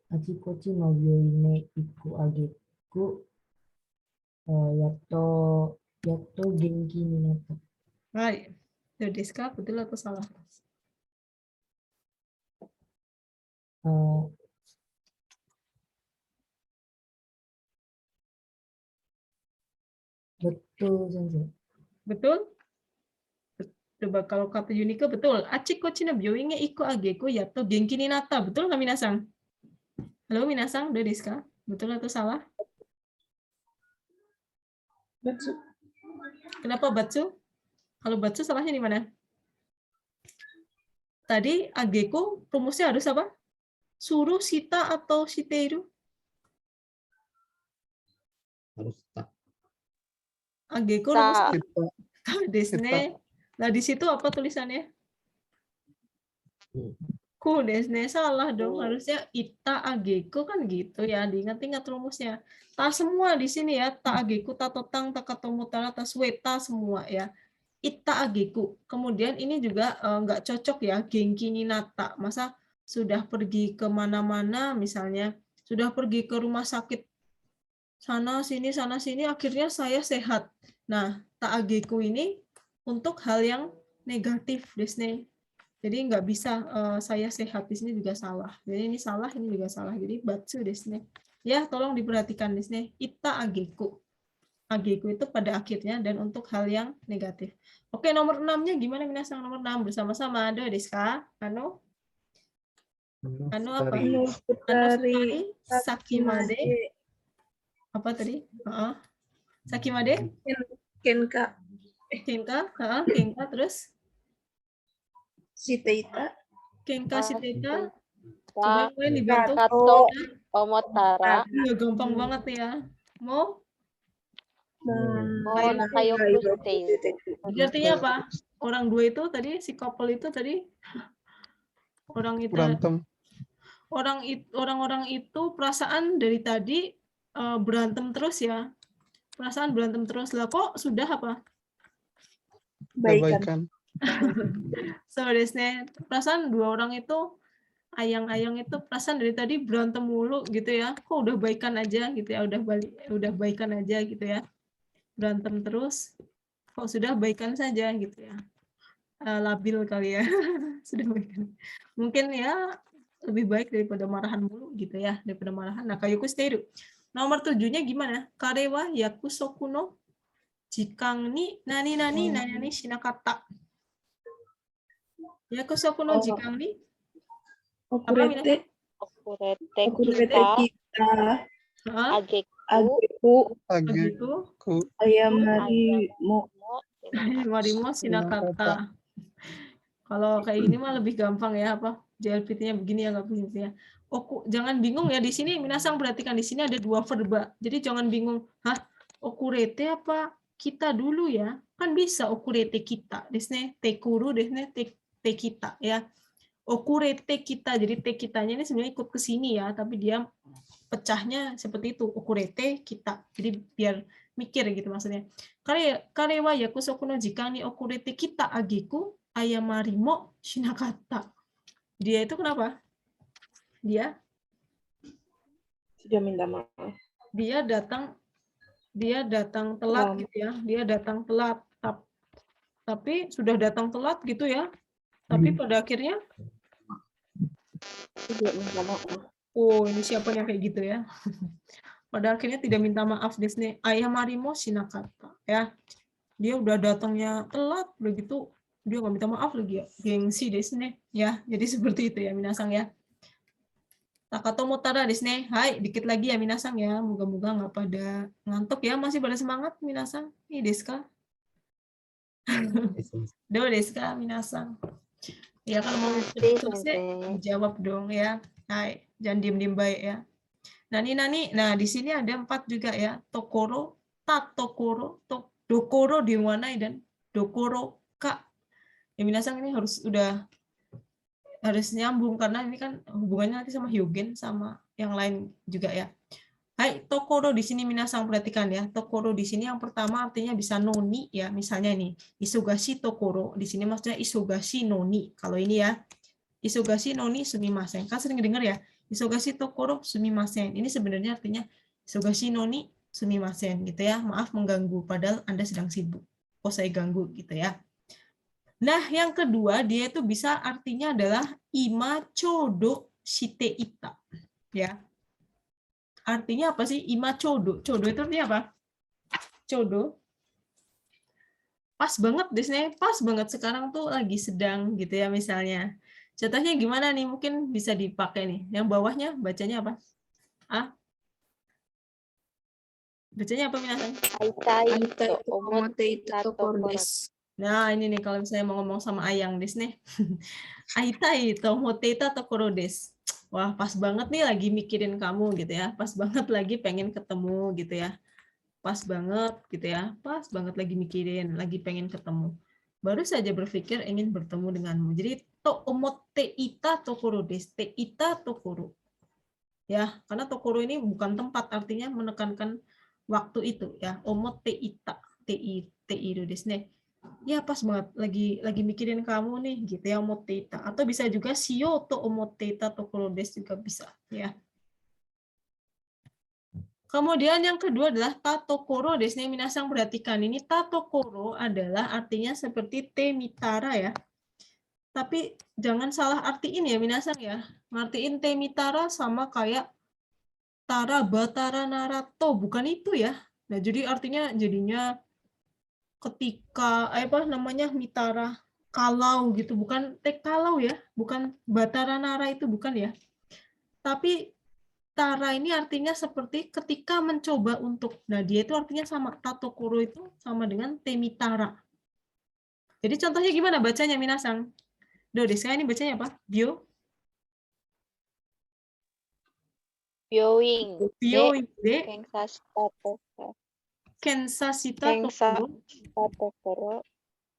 Achi kochi no byouin ne iku ageku yatto genki ni natta. Hai, desu ka? Betul atau salah? Betul Sensei. Betul? Coba kalau kata Yunike betul. Achi-kochi no byouin ge iku ageku yatto genki ni natta. Betul nggak minasang? Halo minasang, desu ka? Betul atau salah? Batsu. Kenapa batsu? Kalau batsu salahnya di mana? Tadi ageku rumusnya harus apa? Suruh, shita, atau shiteiru? Harus tak. Ageku Ta. rumusnya desne. Nah, di situ apa tulisannya? Ku desne, salah dong. Harusnya ita ageku kan gitu ya. Diingat-ingat rumusnya. Ta semua di sini ya. Ta ageku, ta totang, ta katomutara, ta sueta semua ya. Ita ageku. Kemudian ini juga nggak cocok ya. Genki ni nata. Masa sudah pergi kemana-mana misalnya. Sudah pergi ke rumah sakit. Sana sini, akhirnya saya sehat. Nah, ta ageku ini untuk hal yang negatif, Disney. Jadi nggak bisa saya sehat di sini juga salah. Jadi ini salah, ini juga salah. Jadi batsu desu ne. Ya, tolong diperhatikan di sini. Ita ageku. Ageku itu pada akhirnya dan untuk hal yang negatif. Oke, nomor 6-nya gimana minasang? Nomor 6 bersama-sama. Ada desu ka? Anu apa? Anu Futari, Futari sakimade. Apa tadi? Sakimade? Kenka Kenka, kenka terus Shiteita kenka shiteta. Wa Coba mulai dibantu. kato omotara Iya, gampang banget ya. Mau? mo nakayoku shiteiru. Jadi artinya apa? Orang dua itu tadi, si couple itu tadi, Berantem. orang-orang itu perasaan dari tadi berantem terus ya. Perasaan berantem terus lah. Kok sudah apa? Baikan. So, desne, perasaan dua orang itu ayang-ayang itu perasaan dari tadi berantem mulu gitu ya. Kok udah baikan aja gitu ya, udah baikan aja gitu ya. Berantem terus. Kok sudah baikan saja gitu ya. Labil kali ya. Sudah baikan. Mungkin ya lebih baik daripada marahan mulu gitu ya, daripada marahan. Nah, kayuku steiru. Nomor 7-nya gimana? Karewa yakusoku no jikang ni nani shinakatta. Yakusoku no jikang ni Okurete Okurete kita ageku Ageku ayamari mo marimo shinakatta. Kalau kayak gini mah lebih gampang ya, apa? JLPT-nya begini ya, nggak begini ya. Jangan bingung ya, di sini minasang perhatikan di sini ada dua verba. Jadi jangan bingung, okurete apa kita dulu ya? Kan bisa okurete kita. Desne tekuru, desne te kita ya. Okurete kita. Jadi te kitanya ini sebenarnya ikut ke sini ya, tapi dia pecahnya seperti itu, okurete kita. Jadi biar mikir gitu maksudnya. Karewa yakusoku no jikang ni okurete kita agiku ayamari mo shinakatta. Dia itu kenapa? Dia sudah minta maaf. Dia datang telat gitu ya. Dia datang telat. Tapi sudah datang telat gitu ya. Tapi pada akhirnya tidak minta maaf. Oh, ini siapa yang kayak gitu ya? Pada akhirnya tidak minta maaf desne. Ayamari mo shinakatta ya. Dia udah datangnya telat begitu. Dia nggak minta maaf lagi ya, gengsi desne ya. Jadi seperti itu ya minasang ya. Takato motara desne. Hai, dikit lagi ya minasang ya. Moga-moga nggak pada ngantuk ya, masih pada semangat minasang. Ii desu ka? Do desu ka minasang? Ya kalau mau selesai jawab dong ya. Hai, jangan diem-diem baik ya. Nani. Nah, di sini ada 4 juga ya. Tokoro, tatokoro, dokoro diwarnai dan dokoro ka. Ya minasang ini harus nyambung karena ini kan hubungannya nanti sama hyogen sama yang lain juga ya. Hai, tokoro di sini minasang perhatikan ya. Tokoro di sini yang pertama artinya bisa noni ya. Misalnya ini, isogashi tokoro. Di sini maksudnya isogashi noni. Kalau ini ya, isogashi noni sumimasen. Kan sering dengar ya, isogashi tokoro sumimasen. Ini sebenarnya artinya isogashi noni sumimasen gitu ya. Maaf mengganggu padahal Anda sedang sibuk. Kok saya ganggu gitu ya. Nah, yang kedua dia itu bisa artinya adalah ima chodo shite ita. Ya. Artinya apa sih ima chodo? Chodo itu artinya apa? Chodo. Pas banget desne, pas banget sekarang tuh lagi sedang gitu ya misalnya. Contohnya gimana nih? Mungkin bisa dipakai nih. Yang bawahnya bacanya apa? Bacanya apa minasang? Aitai omoteita tokoro desu. Nah, ini nih kalau misalnya mau ngomong sama Ayang desne. Aitai omoteita tokoro desu. Wah, pas banget nih lagi mikirin kamu gitu ya. Pas banget lagi pengen ketemu gitu ya. Pas banget gitu ya. Pas banget lagi mikirin, lagi pengen ketemu. Baru saja berpikir ingin bertemu denganmu. Jadi to omoteita tokoro desu. Teita tokoro. Ya, karena tokoro ini bukan tempat, artinya menekankan waktu itu ya. Omoteita, teiru desu ne. Ya pas banget lagi mikirin kamu nih gitu ya, omoteita. Atau bisa juga shio to omoteita tokoro desu juga bisa ya. Kemudian yang kedua adalah tatokoro desu ne. Minasang perhatikan ini tatokoro adalah artinya seperti te mitara ya. Tapi jangan salah artiin ya minasan ya. Ngartiin temitara sama kayak tara batara narato, bukan itu ya. Nah, jadi artinya jadinya ketika apa namanya mitara kalau gitu, bukan kalau ya, bukan batara nara itu bukan ya. Tapi tara ini artinya seperti ketika mencoba untuk. Nah, dia itu artinya sama tatokoro itu sama dengan temitara. Jadi contohnya gimana bacanya minasan? Deska ini bacanya apa? Byowing. Byowing de Kensashita tokoro.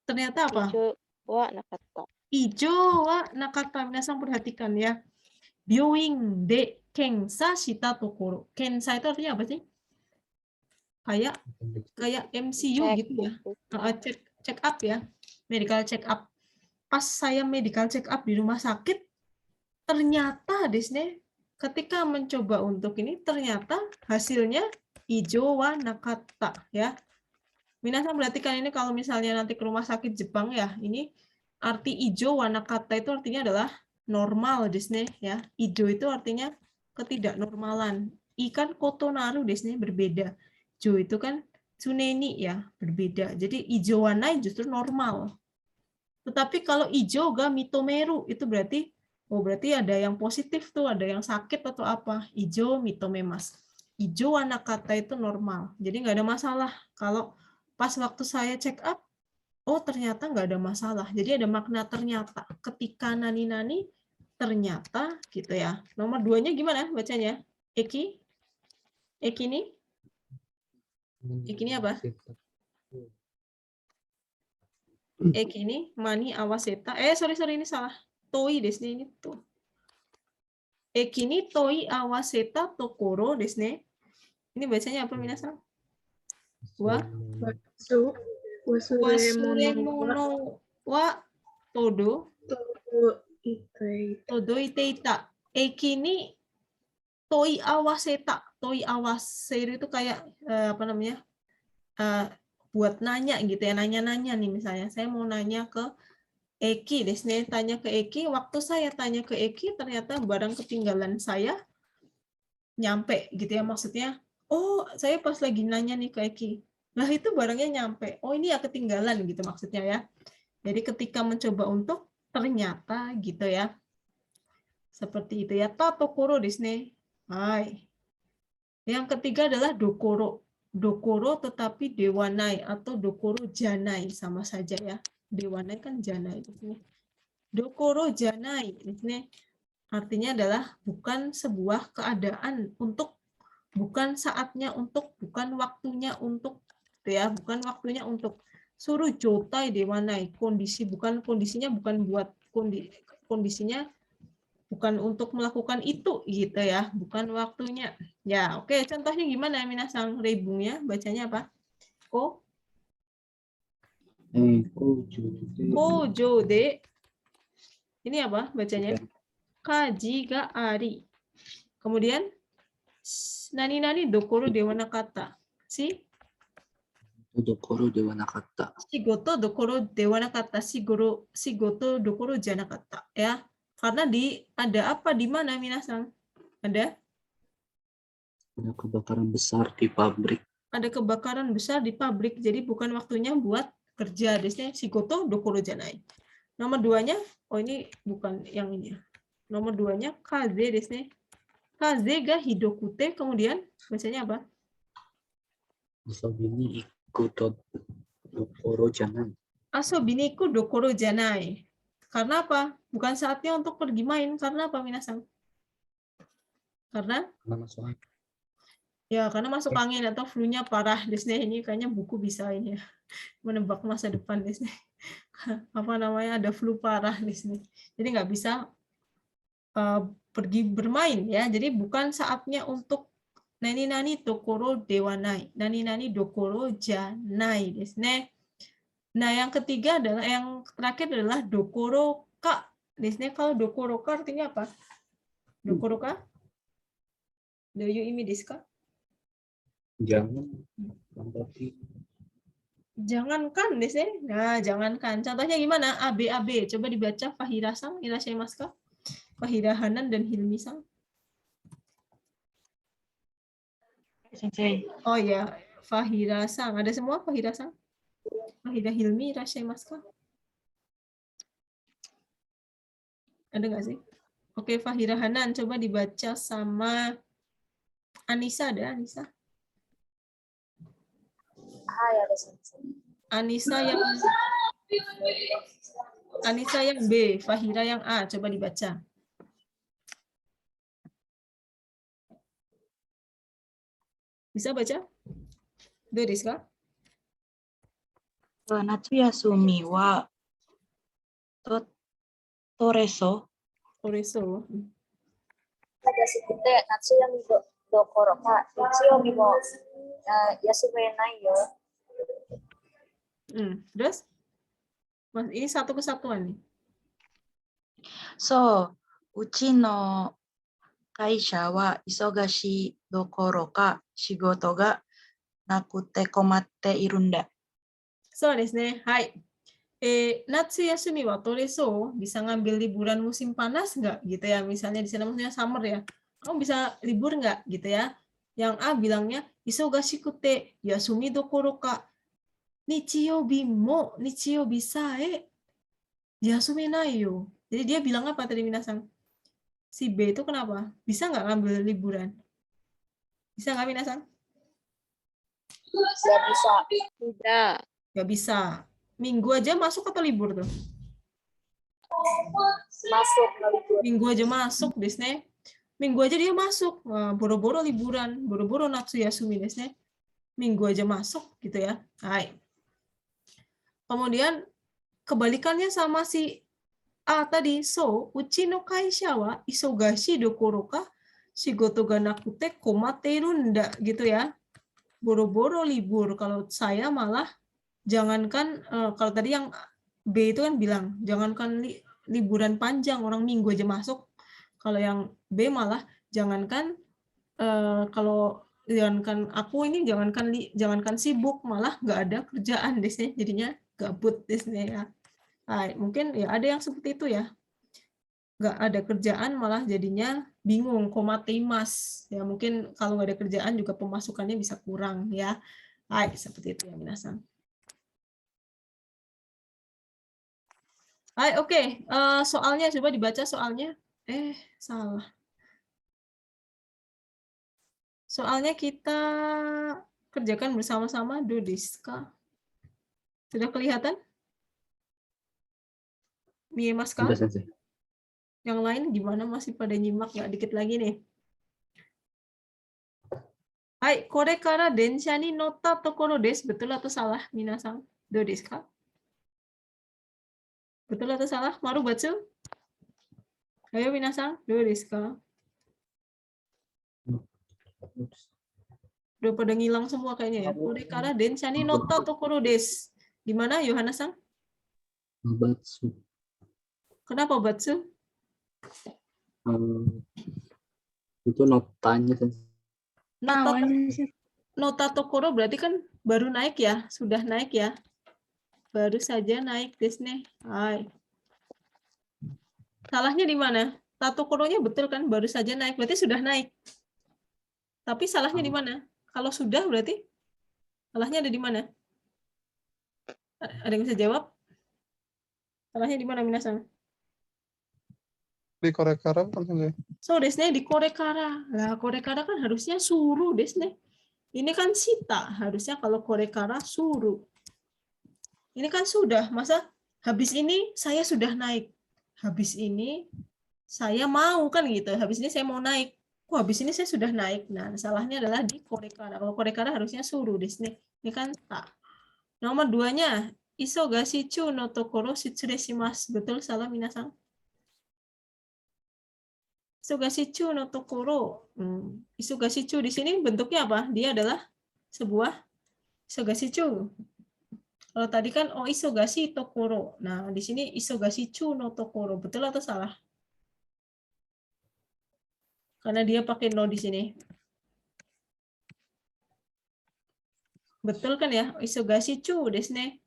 Ternyata apa? Ijo wa nakata. Ijo wa nakata. Minasan perhatikan ya. Byowing de kensa shita tokoro. Kensa itu artinya apa sih? Kayak MCU gitu ya. Check up ya. Medical check up. Pas saya medical check up di rumah sakit, ternyata Disney ketika mencoba untuk ini ternyata hasilnya ijo wa nakata ya. Minasan perhatikan ini kalau misalnya nanti ke rumah sakit Jepang ya, ini arti ijo wa nakata itu artinya adalah normal Disney ya. Ijo itu artinya ketidaknormalan. Ikan kotonaru Disney berbeda. Jo itu kan tsuneni ya, berbeda. Jadi ijo wa nai justru normal. Tetapi kalau ijo ga mitomeru itu berarti berarti ada yang positif tuh, ada yang sakit atau apa. Ijo mitomemas. Ijo wa nakata itu normal. Jadi nggak ada masalah. Kalau pas waktu saya check up, ternyata nggak ada masalah. Jadi ada makna ternyata. Ketika nani-nani, ternyata gitu ya. Nomor 2-nya gimana bacanya? Eki? Eki ini? Eki ini apa? Eki ini mani awaseta. Sorry ini salah. Toi desu ne ini tuh. Eki ni toi awaseta tokoro desu ne. Ini bacanya apa minasan? Wasuremono wa todo iteita. Eki ni toi awaseta. Toi awaseru itu kayak apa namanya? Buat nanya gitu ya, nanya-nanya nih misalnya. Saya mau nanya ke Eki, Desne tanya ke Eki. Waktu saya tanya ke Eki, ternyata barang ketinggalan saya nyampe gitu ya. Maksudnya, saya pas lagi nanya nih ke Eki. Lah itu barangnya nyampe. Ini ya ketinggalan gitu maksudnya ya. Jadi ketika mencoba untuk ternyata gitu ya. Seperti itu ya. Tatokoro Desne. Hai. Yang ketiga adalah dokoro. Dokoro tetapi dewanai atau dokoro janai sama saja ya. Dewanai kan janai di sini. Dokoro janai di sini artinya adalah bukan sebuah keadaan untuk, bukan saatnya untuk, bukan waktunya untuk, ya, bukan waktunya untuk. Suruh jotai dewanai, kondisi bukan kondisinya bukan buat kondisinya bukan untuk melakukan itu gitu ya, bukan waktunya. Ya, oke. Contohnya gimana minasang? Rebungnya bacanya apa? Kojo de. Ini apa bacanya? Kaji ga ari. Kemudian nani dokoro de wa nakata. Dokoro de wa nakata. Shigoto dokoro de wa nakata. Shigoto dokoro janakata ya. Karena ada apa di mana minasang? Ada kebakaran besar di pabrik. Ada kebakaran besar di pabrik, jadi bukan waktunya buat kerja. Desnya shigoto dokoro janai. Nomor 2-nya, ini bukan yang ini. Nomor 2-nya kaze desnya. Kaze ga hidokute, kemudian bacanya apa? Asobini iku dokoro janai. Asobini iku dokoro janai. Karena apa? Bukan saatnya untuk pergi main. Karena apa, minasang? Karena masuk angin. Ya, karena masuk angin atau flu-nya parah. Desnya ini kayaknya buku bisa ini ya. Menebak masa depan Desnya. Apa namanya? Ada flu parah Desnya. Jadi nggak bisa pergi bermain ya. Jadi bukan saatnya untuk nani tokoro dewanai. Nani dokoro janai desne. Nah, yang ketiga adalah yang terakhir adalah dokoro ka. Desne kalau dokoro ka artinya apa? Dokoro ka? Do you imi desu ka? Jangan berarti Jangankan deh sih. Nah, jangankan. Contohnya gimana? AB. Coba dibaca Fahira-san, irashaimashou ka? Fahira Hanan dan Hilmi-san. Sensei. Oh ya, Fahira-san. Ada semua Fahira-san? Fahira Hilmi, irashaimashou ka? Ada nggak sih? Oke, Fahira Hanan. Coba dibaca sama Anissa. Ada Anissa? Hai, ada sensei. Anissa yang B, Fahira yang A. Coba dibaca. Bisa baca? Do desu ka? Natsuyasumi wa toreso. Oreso. Sugashikute natsuyami dokoro ka ichiyomi mo yasumenai yo. Terus? Mas, ini satu kesatuan nih. So, uchi no kaisha wa isogashi dokoro ka shigoto ga nakute komatte irunda. So desu ne. Hai. Natsu yasumi wa toreso, bisa ngambil liburan musim panas nggak gitu ya? Misalnya di sana maksudnya summer ya. Kamu bisa libur nggak gitu ya? Yang A bilangnya isogashikute yasumi dokoro ka nichiyobi mo nichiyobi sae yasumenai yo. Jadi dia bilang apa tadi Minasan? Si B itu kenapa? Bisa nggak ngambil liburan? Bisa nggak Minasan? Nggak bisa. Tidak. Nggak bisa. Minggu aja masuk atau libur tuh? Masuk libur. Minggu aja masuk, desne. Minggu aja dia masuk. Wah, boro-boro liburan, boro-boro natsu yasumi desne. Minggu aja masuk gitu ya. Hai. Kemudian kebalikannya sama si A tadi. So, uchi no kaisha wa isogashi dokoro ka shigoto ga nakute komatte irunda gitu ya. Boro-boro libur. Kalau saya malah jangankan kalau tadi yang B itu kan bilang jangankan liburan panjang orang minggu aja masuk. Kalau yang B malah jangankan kalau jangankan aku ini jangankan sibuk malah nggak ada kerjaan desnya jadinya gabut desnya ya. Nah, mungkin ya ada yang seperti itu ya. Nggak ada kerjaan malah jadinya bingung komatimas ya mungkin kalau nggak ada kerjaan juga pemasukannya bisa kurang ya. Hai, seperti itu ya minasan. Hai, oke. Soalnya coba dibaca soalnya. Salah. Soalnya kita kerjakan bersama-sama do desu ka? Sudah kelihatan? Miemasu ka? Sudah, Sensei. Yang lain gimana masih pada nyimak nggak dikit lagi nih? Hai, kore kara densha ni notta tokoro desu. Betul atau salah, minasan? Do desu ka? Betul atau salah? Maru batsu? Ayo minasan, do desu ka? Udah pada ngilang semua kayaknya ya. Kore kara densha ni notta tokoro desu. Gimana, Yohana-san? Batsu. Kenapa batsu? Itu notanya, Sensei. Nota tokoro berarti kan baru naik ya, sudah naik ya. Baru saja naik desne. Hai. Salahnya di mana? Tatokoronya betul kan, baru saja naik, berarti sudah naik. Tapi salahnya di mana? Kalau sudah berarti salahnya ada di mana? Ada yang bisa jawab? Salahnya di mana, minasan? Di korekara kan Sensei? So, desne di korekara. Lah, korekara kan harusnya suruh, desne. Ini kan sita, harusnya kalau korekara suruh. Ini kan sudah, masa habis ini saya sudah naik. Habis ini saya mau kan gitu. Habis ini saya mau naik. Habis ini saya sudah naik. Nah, salahnya adalah di korekara. Kalau korekara harusnya suruh desne. Ini kan tak. Nomor 2-nya, isogashichu no tokoro shitsure shimasu. Betul salah minasan? Isogashichu no tokoro. Isogashichu di sini bentuknya apa? Dia adalah sebuah isogashichu. Kalau tadi kan isogashi tokoro. Nah, di sini isogashichu no tokoro. Betul atau salah? Karena dia pakai no di sini. Betul kan ya? Isogashi chu desu ne.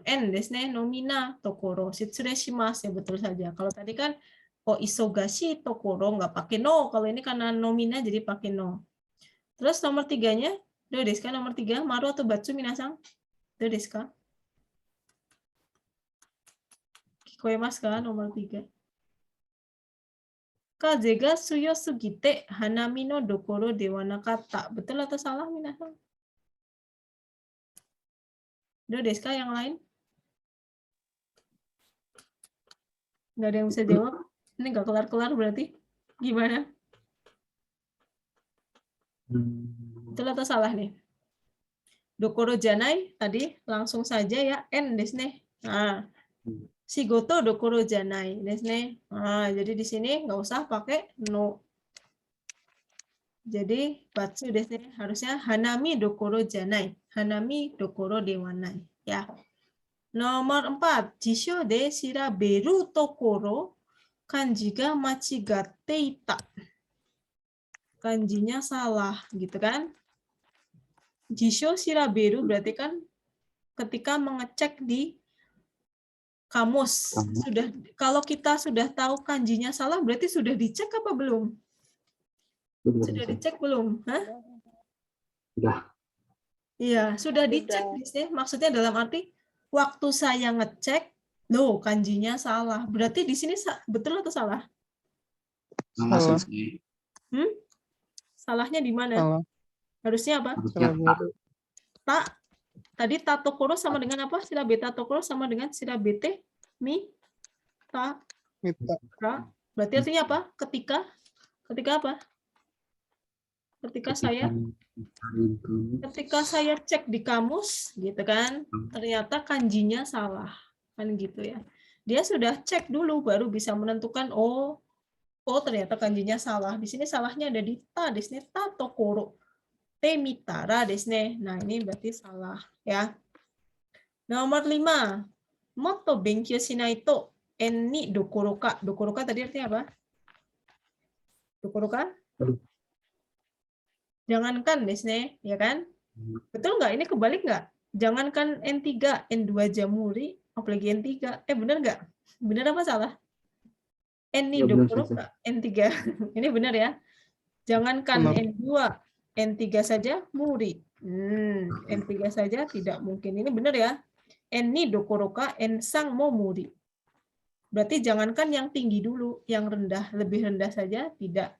En desu ne. Nomina tokoro. Shitsurei shimasu ya betul saja. Kalau tadi kan isogashi tokoro nggak pakai no. Kalau ini karena nomina jadi pakai no. Terus nomor 3-nya, do desu ka? Nomor 3, maru atau batsu minasang? Do desu ka? Kikoemasu ka? Nomor 3. Kaze ga suyo sugite hanami no dokoro de wa nakatta. Betul atau salah minasang? Do desu ka yang lain? Nggak ada yang bisa jawab? Ini nggak kelar-kelar berarti? Gimana? Betul atau salah nih? Dokoro janai tadi langsung saja ya en desu ne. Nah, shigoto dokoro janai desu ne. Nah, jadi di sini nggak usah pakai no. Jadi batsu desu ne harusnya hanami dokoro janai. Hanami dokoro de wa nai ya. Nomor 4, jisho de shiraberu tokoro kanji ga machigatte ita. Kanjinya salah gitu kan? Jisho shiraberu berarti kan ketika mengecek di kamus. Sudah, kalau kita sudah tahu kanjinya salah berarti sudah dicek apa belum? Sudah dicek belum? Hah? Sudah. Iya, sudah dicek. Maksudnya dalam arti waktu saya ngecek, loh kanjinya salah. Berarti di sini betul atau salah? Salah. Salahnya di mana? Salah. Harusnya apa? Ta. Tadi tatokoro sama dengan apa? Shirabete tatokoro sama dengan shirabete mi ta. Mita. Berarti artinya apa? Ketika apa? Ketika saya cek di kamus gitu kan, ternyata kanjinya salah. Kan gitu ya. Dia sudah cek dulu baru bisa menentukan oh ternyata kanjinya salah. Di sini salahnya ada di ta, di sini tatokoro. Te mitara desu ne. Nah, ini berarti salah ya. Nomor 5. Motto benkyou shinai to en ni dokoro ka. Dokoro ka tadi artinya apa? Dokoro ka? Jangankan desu ne, ya kan? Betul nggak? Ini kebalik nggak? Jangankan N3, N2 jamuri, apalagi N3. Benar nggak? Benar apa salah? N ni dokoro ka, N3. Ini benar ya? Jangankan N2, N3 saja muri. N3 saja tidak mungkin. Ini benar ya. En ni dokoro ka en sang mo muri. Berarti jangankan yang tinggi dulu, yang rendah, lebih rendah saja tidak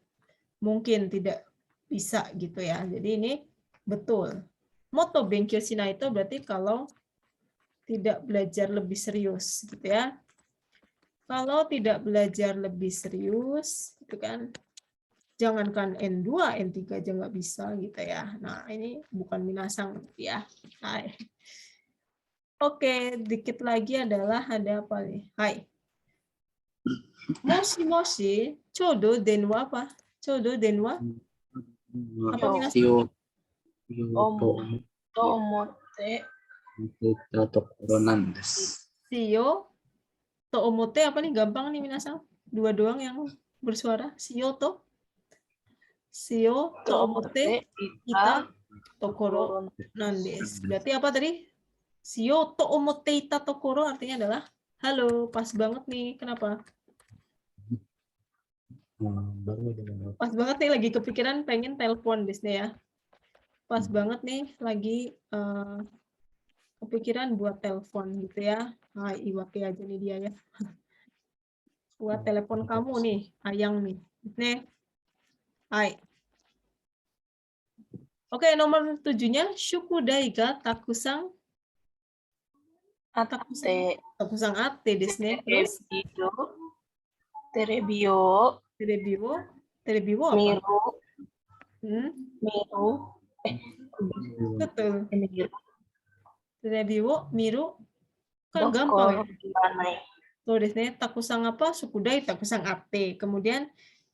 mungkin, tidak bisa gitu ya. Jadi ini betul. Motto benkyou shinai itu berarti kalau tidak belajar lebih serius gitu ya. Kalau tidak belajar lebih serius gitu kan. Jangankan N2, N3 aja nggak bisa gitu ya. Nah, ini bukan minasang ya. Hai. Oke, dikit lagi adalah ada apa nih? Hai. Moshi moshi, chodo denwa apa? Chodo denwa? Apa minasang? Shio to omote apa nih? Gampang nih minasang. Dua doang yang bersuara. Shio to omote ita tokoro nandesu. Berarti apa tadi? Shio to omote ita tokoro artinya adalah halo, pas banget nih. Kenapa? Pas banget nih lagi kepikiran pengen telepon Disney ya. Pas banget nih lagi kepikiran buat telepon gitu ya. Nah, iwake aja nih dia ya. Buat telepon kamu nih, Ayang nih. Nih. Hai. Oke, nomor 7-nya Shukudai ga takusang takusang ate desu ne. Terus Terebio apa? Miru. Betul. Terebio, miru. Kan gampang ya. Tuh desu ne, takusang apa? Shukudai takusang ate. Kemudian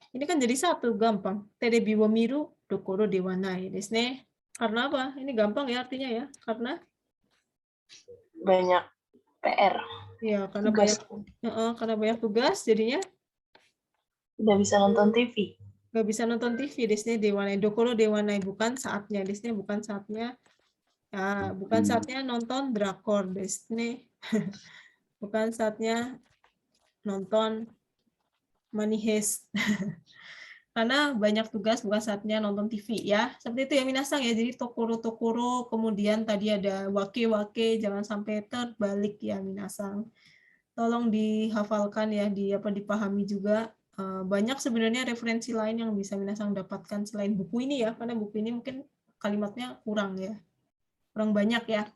ini kan jadi satu, gampang. Terebio miru dokoro de wa nai desu ne. Karena apa? Ini gampang ya artinya ya. Karena banyak PR. Ya, karena banyak tugas jadinya tidak bisa nonton TV. Nggak bisa nonton TV Disney Dewanai. Dokoro Dewanai bukan saatnya. Disney bukan saatnya Bukan saatnya nonton drakor desu ne. Bukan saatnya nonton Money Heist. Karena banyak tugas, bukan saatnya nonton TV ya. Seperti itu ya minasang ya. Jadi tokoro-tokoro, kemudian tadi ada wake-wake, jangan sampai terbalik ya minasang. Tolong dihafalkan ya, dipahami juga. Banyak sebenarnya referensi lain yang bisa minasang dapatkan selain buku ini ya, karena buku ini mungkin kalimatnya kurang ya. Kurang banyak ya.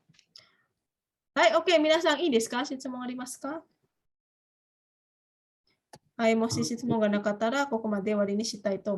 Hai, oke, minasang ii desu ka? Shitsumo arimasu ka? Hai, moshi shitsumo ga nakatara, koko made wari ni shitai to